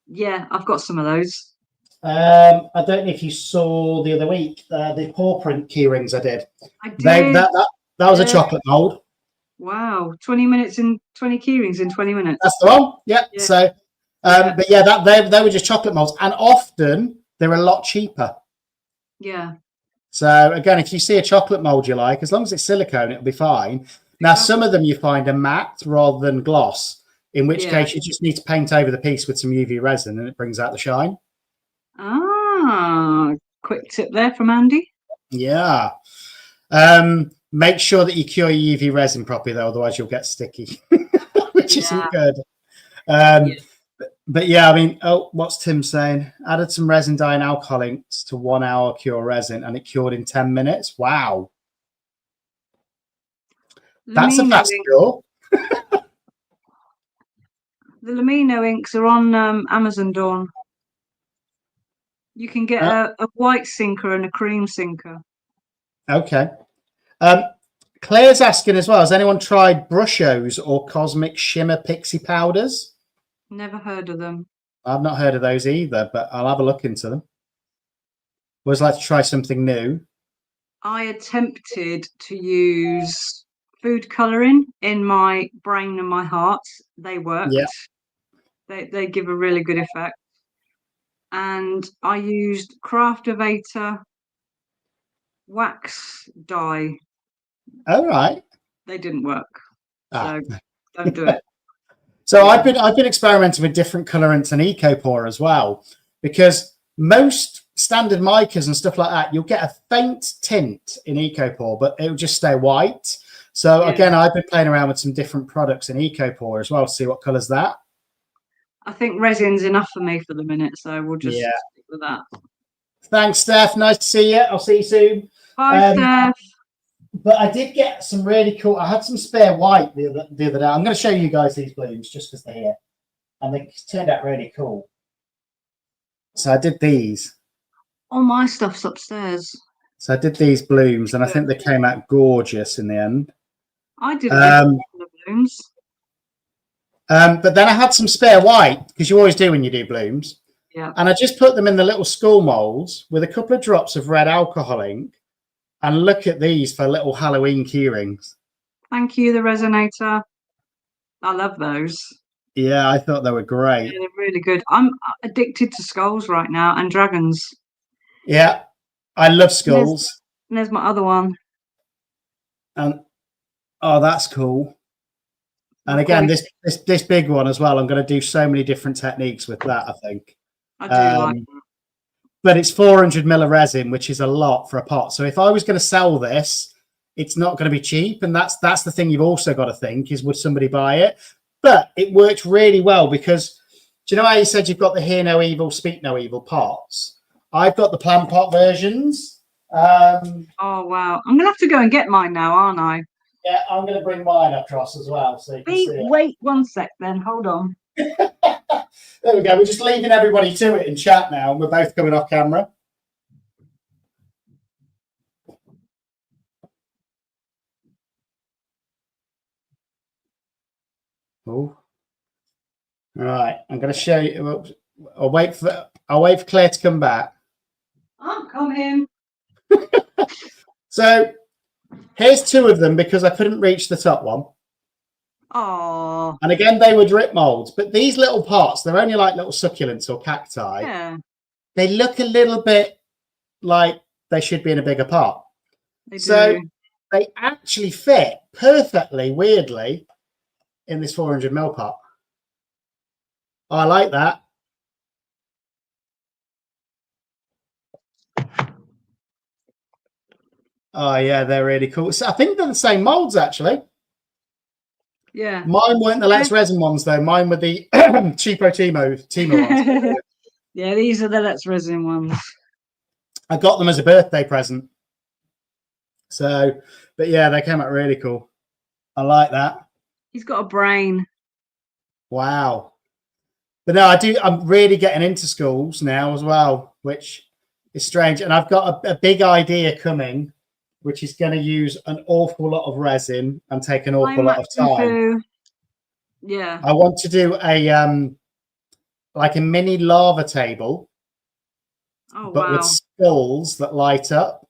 Yeah, I've got some of those. I don't know if you saw the other week the paw print key rings I did. I did. That was a chocolate mold. Wow, 20 minutes and 20 key rings in 20 minutes. That's the one. Yeah. So, but yeah, they were just chocolate molds, and often they're a lot cheaper. Yeah. So again, if you see a chocolate mold you like, as long as it's silicone, it'll be fine. Now, some of them you find are matte rather than gloss, in which case you just need to paint over the piece with some UV resin and it brings out the shine. Ah, quick tip there from Andy. Yeah. Make sure that you cure your UV resin properly, though, otherwise you'll get sticky, which isn't good. But But yeah, I mean, oh, what's Tim saying? Added some resin dye and alcohol inks to 1 hour cure resin, and it cured in 10 minutes. Wow, that's a Lumino fast ink. cure. The Lumino inks are on Amazon Dawn. You can get a white sinker and a cream sinker. Okay. Claire's asking as well, has anyone tried Brushos or Cosmic Shimmer Pixie Powders? Never heard of them. I've not heard of those either, but I'll have a look into them. Always like to try something new. I attempted to use food colouring in my brain and my heart. They worked. Yeah. They give a really good effect. And I used Craftovator wax dye. All right. They didn't work. Ah. So don't do it. So I've been experimenting with different colorants and EcoPore as well, because most standard micas and stuff like that, you'll get a faint tint in EcoPore, but it'll just stay white. So again, I've been playing around with some different products in EcoPore as well to see what colors that. I think resin's enough for me for the minute, so we'll just stick with that. Thanks, Steph. Nice to see you. I'll see you soon. Bye, Steph. But I did get some really cool. I had some spare white the other day. I'm going to show you guys these blooms just because they're here, and they turned out really cool. So I did these. All my stuff's upstairs. So I did these blooms, and I think they came out gorgeous in the end. I did the blooms. But then I had some spare white, because you always do when you do blooms. Yeah. And I just put them in the little skull molds with a couple of drops of red alcohol ink. And look at these for little Halloween key rings. Thank you, the Resonator. I love those. Yeah, I thought they were great. Yeah, they're really good. I'm addicted to skulls right now and dragons. Yeah, I love skulls. And there's my other one. And oh, that's cool. And again, this big one as well. I'm going to do so many different techniques with that, I think. I do like that. But it's 400 ml of resin, which is a lot for a pot. So if I was going to sell this, it's not going to be cheap. And that's the thing you've also got to think is, would somebody buy it? But it worked really well because, do you know how you said you've got the Hear No Evil, Speak No Evil pots? I've got the plant pot versions. Oh, wow. I'm going to have to go and get mine now, aren't I? Yeah, I'm going to bring mine across as well. So you can see it. Wait 1 sec then. Hold on. There we go. We're just leaving everybody to it in chat now. And we're both coming off camera. Oh. All right. I'm going to show you. I'll wait for Claire to come back. I'm coming. So here's two of them because I couldn't reach the top one. Oh. And again, they were drip molds, but these little pots, they're only like little succulents or cacti. Yeah. They look a little bit like they should be in a bigger pot. They so do. They actually fit perfectly, weirdly, in this 400 ml pot. Oh, I like that. Oh, yeah, they're really cool. So I think they're the same molds, actually. Yeah. Mine weren't the Let's Resin ones, though. Mine were the cheapo Teemu ones. Yeah, these are the Let's Resin ones. I got them as a birthday present. So, but yeah, they came out really cool. I like that. He's got a brain. Wow. But no, I'm really getting into schools now as well, which is strange. And I've got a big idea coming, which is going to use an awful lot of resin and take an awful lot of time. Yeah. I want to do a like a mini lava table, but with skulls that light up.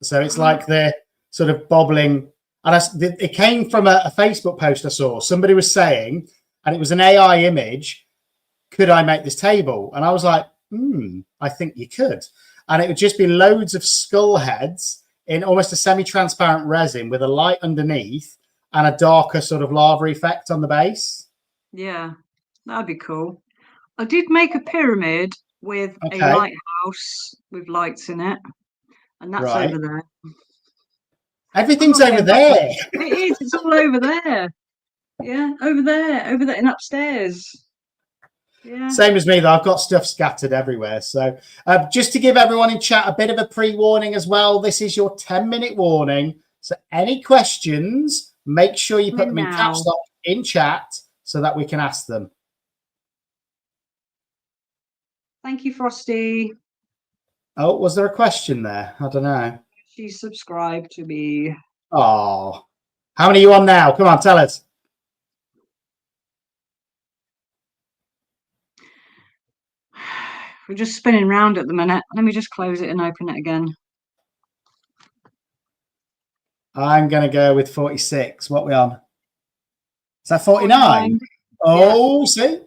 So it's like they're sort of bobbling. And it came from a Facebook post I saw. Somebody was saying, and it was an AI image, could I make this table? And I was like, I think you could. And it would just be loads of skull heads in almost a semi-transparent resin with a light underneath and a darker sort of lava effect on the base. Yeah, that'd be cool. I did make a pyramid with a lighthouse with lights in it. And that's over there. Everything's over there. It is. It's all over there. Yeah, over there and upstairs. Yeah. Same as me, though. I've got stuff scattered everywhere. So just to give everyone in chat a bit of a pre-warning as well, this is your 10-minute warning. So any questions, make sure you put them in caps lock in chat so that we can ask them. Thank you, Frosty. Oh, was there a question there? I don't know. She subscribed to me. Oh, how many are you on now? Come on, tell us. We're just spinning round at the minute. Let me just close it and open it again. I'm going to go with 46. What are we on? Is that 49? Oh, yeah. See?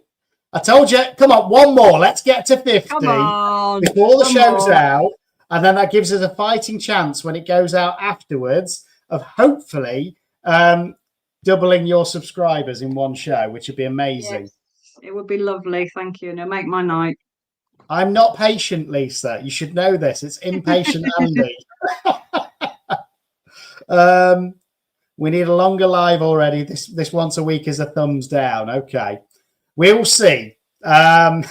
I told you. Come on, one more. Let's get to 50 before the show's out. And then that gives us a fighting chance when it goes out afterwards of hopefully doubling your subscribers in one show, which would be amazing. Yes, it would be lovely. Thank you. And it'll make my night. I'm not patient, Lisa. You should know this. It's impatient Andy. We need a longer live already. This once a week is a thumbs down. Okay. We'll see. Well,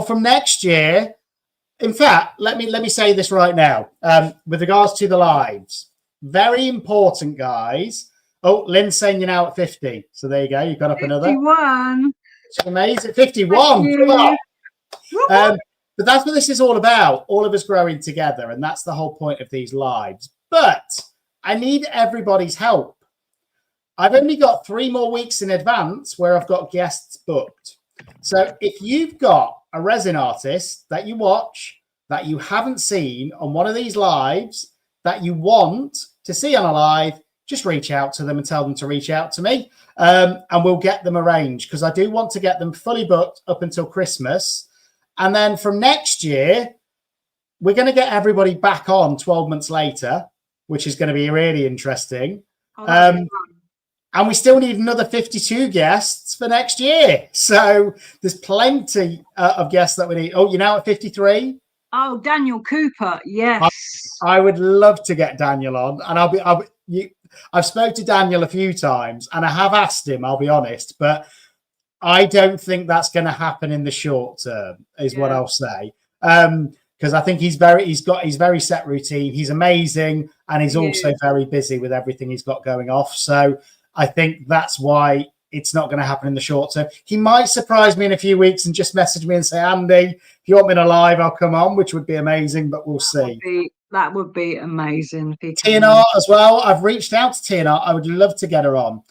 from next year, in fact, let me say this right now. With regards to the lives, very important, guys. Oh, Lynn's saying you're now at 50. So there you go. You've got up 51. Another. It's amazing. 51. Come on. But that's what this is all about. All of us growing together. And that's the whole point of these lives. But I need everybody's help. I've only got 3 more weeks in advance where I've got guests booked. So if you've got a resin artist that you watch that you haven't seen on one of these lives that you want to see on a live, just reach out to them and tell them to reach out to me, and we'll get them arranged, because I do want to get them fully booked up until Christmas. And then from next year, we're going to get everybody back on 12 months later, which is going to be really interesting. And we still need another 52 guests for next year. So there's plenty of guests that we need. Oh, you're now at 53? Oh, Daniel Cooper. Yes. I would love to get Daniel on. And I've spoke to Daniel a few times and I have asked him, I'll be honest, but I don't think that's going to happen in the short term, is what I'll say. Because I think he's got his very set routine. He's amazing. And he's also very busy with everything he's got going off. So I think that's why it's not going to happen in the short term. He might surprise me in a few weeks and just message me and say, Andy, if you want me to live, I'll come on, which would be amazing, but we'll see. That would be amazing. TNR as well. I've reached out to TNR. I would love to get her on.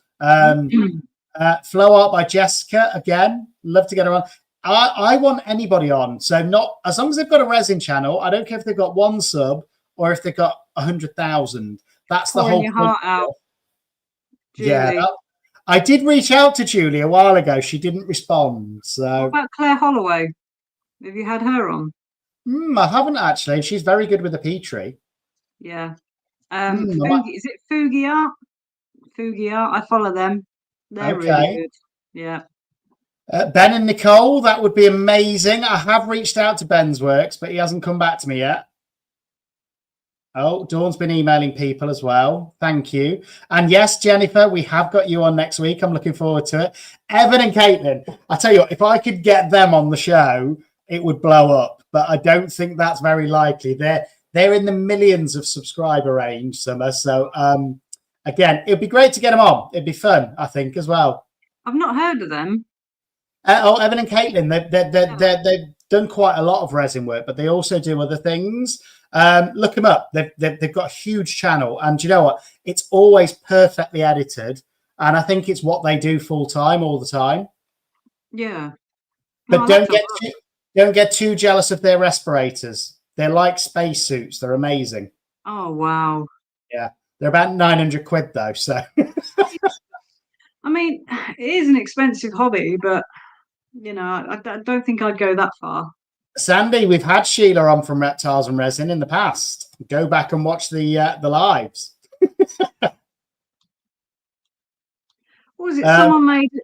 Flow Art by Jessica, again, love to get her on. I want anybody on. So not as long as they've got a resin channel. I don't care if they've got 1 sub or if they've got 100,000. That's the whole your heart out. Julie. Yeah, I did reach out to Julie a while ago. She didn't respond. So what about Claire Holloway? Have you had her on? I haven't actually. She's very good with the Petri. Yeah. Is it Fugi Art? Fugi Art. I follow them. They're really good. Yeah. Ben and Nicole, that would be amazing. I have reached out to Ben's works, but he hasn't come back to me yet. Oh, Dawn's been emailing people as well. Thank you. And yes, Jennifer, we have got you on next week. I'm looking forward to it. Evan and Caitlin, I tell you what, if I could get them on the show, it would blow up. But I don't think that's very likely. They're in the millions of subscriber range, Summer. So again, it'd be great to get them on. It'd be fun, I think, as well. I've not heard of them. Evan and Caitlin, they've done quite a lot of resin work, but they also do other things. Look them up. They've got a huge channel, and you know what? It's always perfectly edited, and I think it's what they do full time all the time. Yeah, but don't get too jealous of their respirators. They're like spacesuits. They're amazing. Oh wow! Yeah, they're about 900 quid though. So, I mean, it is an expensive hobby, but you know, I don't think I'd go that far. Sandy, we've had Sheila on from Reptiles and Resin in the past. Go back and watch the lives. What was it?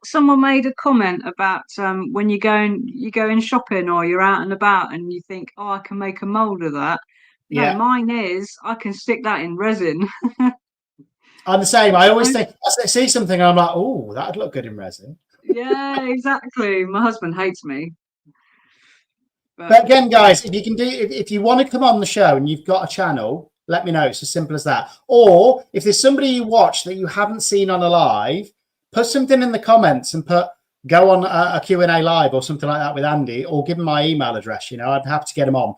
Someone made a comment about when you go in shopping or you're out and about and you think, oh, I can make a mold of that. No, mine is I can stick that in resin. I'm the same. I always think I see something and I'm like, oh, that'd look good in resin. Yeah, exactly. My husband hates me. But again, guys, if you can do, if you want to come on the show and you've got a channel, let me know. It's as simple as that. Or if there's somebody you watch that you haven't seen on a live, put something in the comments and go on a Q&A live or something like that with Andy, or give him my email address. I'd have to get him on,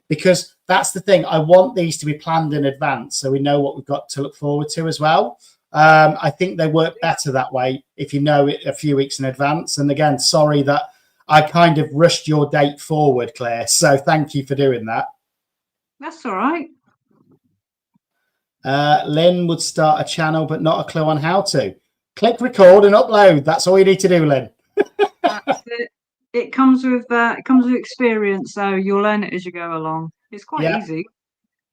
because that's the thing. I want these to be planned in advance so we know what we've got to look forward to as well. I think they work better that way if you know it a few weeks in advance. And again, sorry that I kind of rushed your date forward, Claire. So thank you for doing that. That's all right. Lynn would start a channel, but not a clue on how to. Click record and upload. That's all you need to do, Lynn. That's it. It comes with experience, so you'll learn it as you go along. It's quite easy.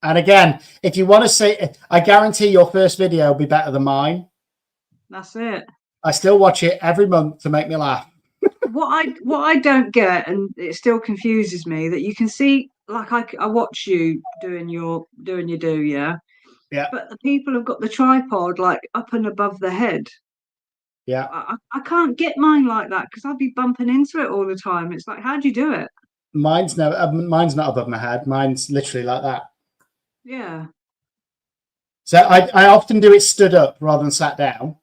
And again, if you want to see, I guarantee your first video will be better than mine. That's it. I still watch it every month to make me laugh. What I don't get, and it still confuses me, that you can see, like I watch you doing your do, yeah. But the people have got the tripod like up and above the head. Yeah. I can't get mine like that because I'll be bumping into it all the time. It's like, how do you do it? Mine's not above my head. Mine's literally like that. Yeah. So I often do it stood up rather than sat down.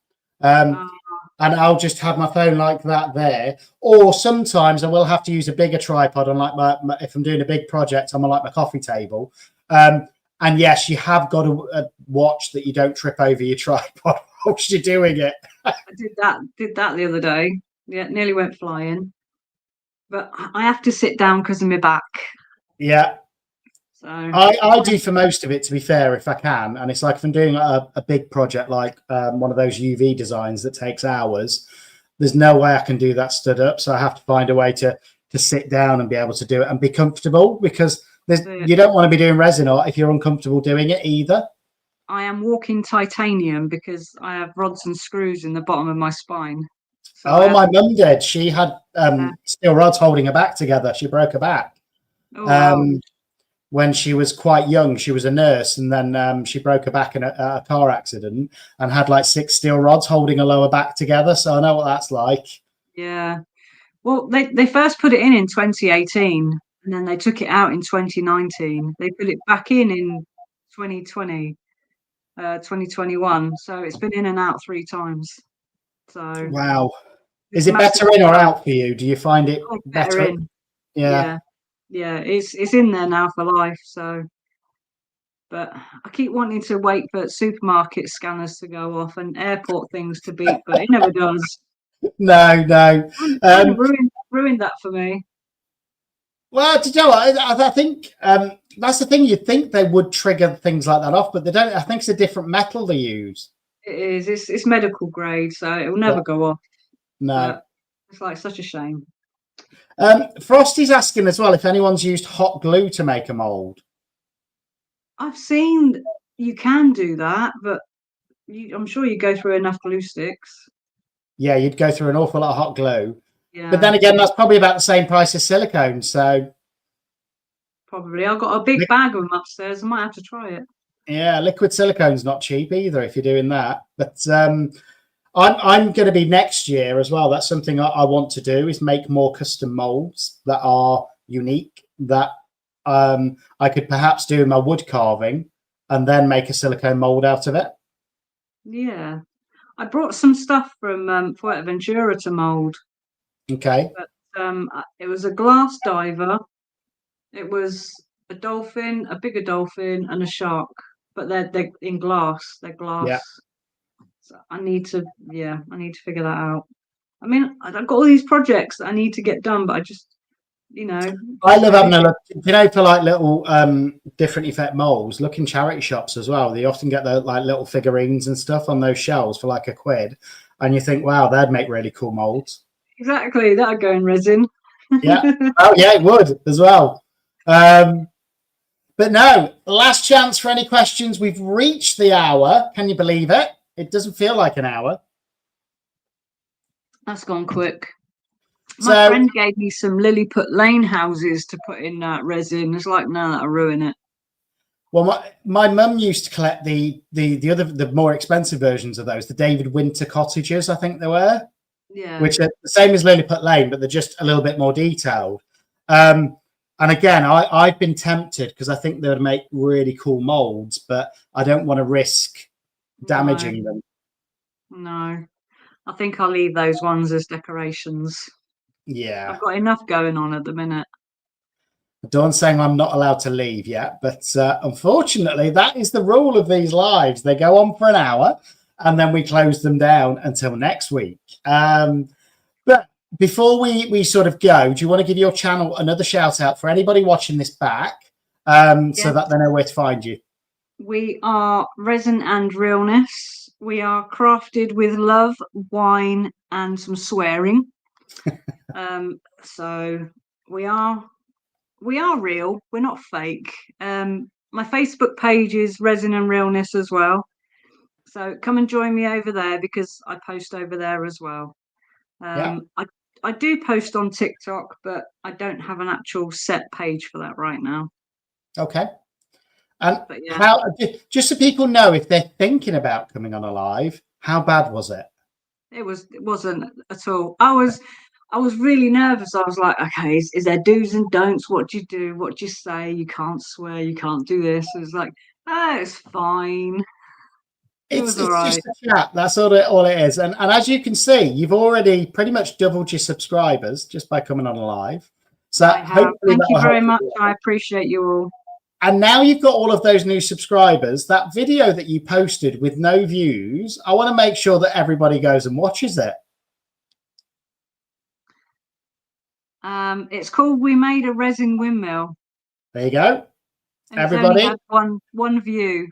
And I'll just have my phone like that there. Or sometimes I will have to use a bigger tripod on like my if I'm doing a big project on my coffee table. And yes, you have got to watch that you don't trip over your tripod whilst you're doing it. I did that the other day. Yeah, nearly went flying. But I have to sit down because of my back. Yeah. So I do for most of it, to be fair, if I can. And it's like if I'm doing a big project like one of those UV designs that takes hours, there's no way I can do that stood up. So I have to find a way to sit down and be able to do it and be comfortable, because you don't want to be doing resin art if you're uncomfortable doing it either. I am walking titanium because I have rods and screws in the bottom of my spine. So my mum did. She had steel rods holding her back together. She broke her back. Oh, wow. When she was quite young. She was a nurse, and then she broke her back in a car accident and had like 6 steel rods holding her lower back together. So I know what that's like. Yeah. Well, they first put it in 2018, and then they took it out in 2019. They put it back in 2020, 2021. So it's been in and out 3 times. So wow. Is it better in or out for you? Do you find it better in? Yeah. Yeah, it's in there now for life. So, but I keep wanting to wait for supermarket scanners to go off and airport things to beep, but it never does. No. Ruined that for me. Well, do you know what? I think that's the thing. You'd think they would trigger things like that off, but they don't. I think it's a different metal they use. It is. It's medical grade, so it will never go off. No. But it's like such a shame. Frosty's asking as well if anyone's used hot glue to make a mold. I've seen you can do that, but I'm sure you go through enough glue sticks. Yeah, you'd go through an awful lot of hot glue. Yeah. But then again, that's probably about the same price as silicone. So probably. I've got a big bag of them upstairs. I might have to try it. Yeah, liquid silicone's not cheap either if you're doing that. But I'm going to be next year as well. That's something I want to do, is make more custom molds that are unique, that I could perhaps do my wood carving and then make a silicone mold out of it. Yeah. I brought some stuff from Fuerteventura to mold. Okay. But it was a glass diver. It was a dolphin, a bigger dolphin, and a shark. But they're in glass. They're glass. Yeah. So I need to figure that out. I mean, I've got all these projects that I need to get done, but I just, I love having a look, for like little different effect molds. Look in charity shops as well. They often get the like little figurines and stuff on those shelves for like £1, and you think, wow, they'd make really cool molds. Exactly, that'd go in resin. Yeah. Oh yeah, it would as well. But no, last chance for any questions. We've reached the hour. Can you believe it? It doesn't feel like an hour. That's gone quick. My friend gave me some Lilliput Lane houses to put in resin. It's like, no, that'll ruin it. Well, my mum used to collect the more expensive versions of those, the David Winter cottages, I think they were. Yeah. which are the same as Lilliput Lane, but they're just a little bit more detailed. And again, I've been tempted because I think they would make really cool molds, but I don't want to risk damaging them. No, I think I'll leave those ones as decorations. Yeah. I've got enough going on at the minute. Dawn's saying I'm not allowed to leave yet, but unfortunately, that is the rule of these lives. They go on for an hour, and then we close them down until next week. But before we sort of go, do you want to give your channel another shout out for anybody watching this back, so that they know where to find you? We are Resin and Realness. We are crafted with love, wine, and some swearing. So we are real. We're not fake. My Facebook page is Resin and Realness as well. So come and join me over there because I post over there as well. I do post on TikTok, but I don't have an actual set page for that right now. Okay. And how, just so people know if they're thinking about coming on a live, how bad was it? It wasn't at all. I was really nervous. I was like, okay, is there do's and don'ts? What do you do? What do you say? You can't swear. You can't do this. It was like, it's fine. It's all right. just a chat. That's all it is. And as you can see, you've already pretty much doubled your subscribers just by coming on a live. So hopefully thank you very much. I appreciate you all. And now you've got all of those new subscribers. That video that you posted with no views, I want to make sure that everybody goes and watches it. It's called "We Made a Resin Windmill." There you go. And everybody. It's only had one view.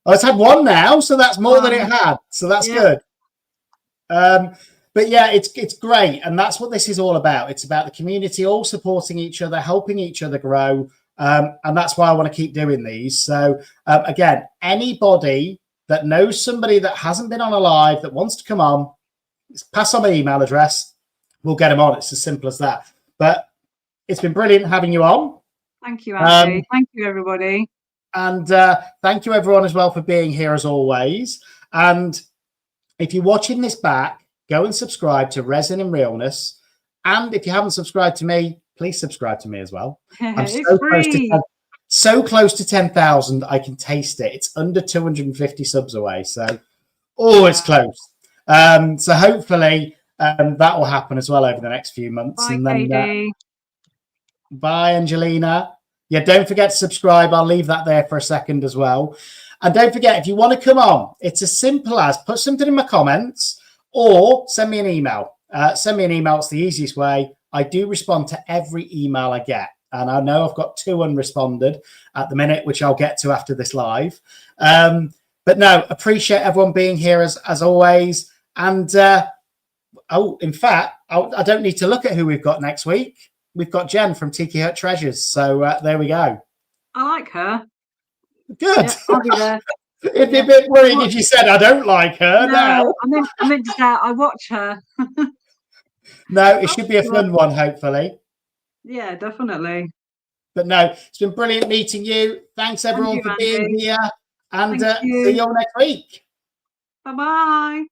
Oh, it's had one now, so that's more than it had. So that's good. But yeah, it's great, and that's what this is all about. It's about the community all supporting each other, helping each other grow, and that's why I want to keep doing these. So again, anybody that knows somebody that hasn't been on a live that wants to come on, pass on my email address. We'll get them on. It's as simple as that. But it's been brilliant having you on. Thank you, Andy. Thank you, everybody. And thank you, everyone, as well, for being here, as always. And if you're watching this back, go and subscribe to Resin and Realness. And if you haven't subscribed to me, please subscribe to me as well. I'm so close to 10,000. I can taste it. It's under 250 subs away. So, it's close. So hopefully that will happen as well over the next few months. Bye, and then Katie. Bye, Angelina. Yeah, don't forget to subscribe. I'll leave that there for a second as well. And don't forget, if you want to come on, it's as simple as put something in my comments or send me an email. Send me an email. It's the easiest way. I do respond to every email I get. And I know I've got 2 unresponded at the minute, which I'll get to after this live. But no, appreciate everyone being here as always. And, in fact, I don't need to look at who we've got next week. We've got Jen from CCUK Treasures. So there we go. I like her. Good. Yeah, I'll be there. It'd be a bit worrying if you said I don't like her. No. I meant to say I watch her. No, it should be a fun one, hopefully. Yeah, definitely. But no, it's been brilliant meeting you. Thanks, everyone, for being here. And see you all next week. Bye-bye.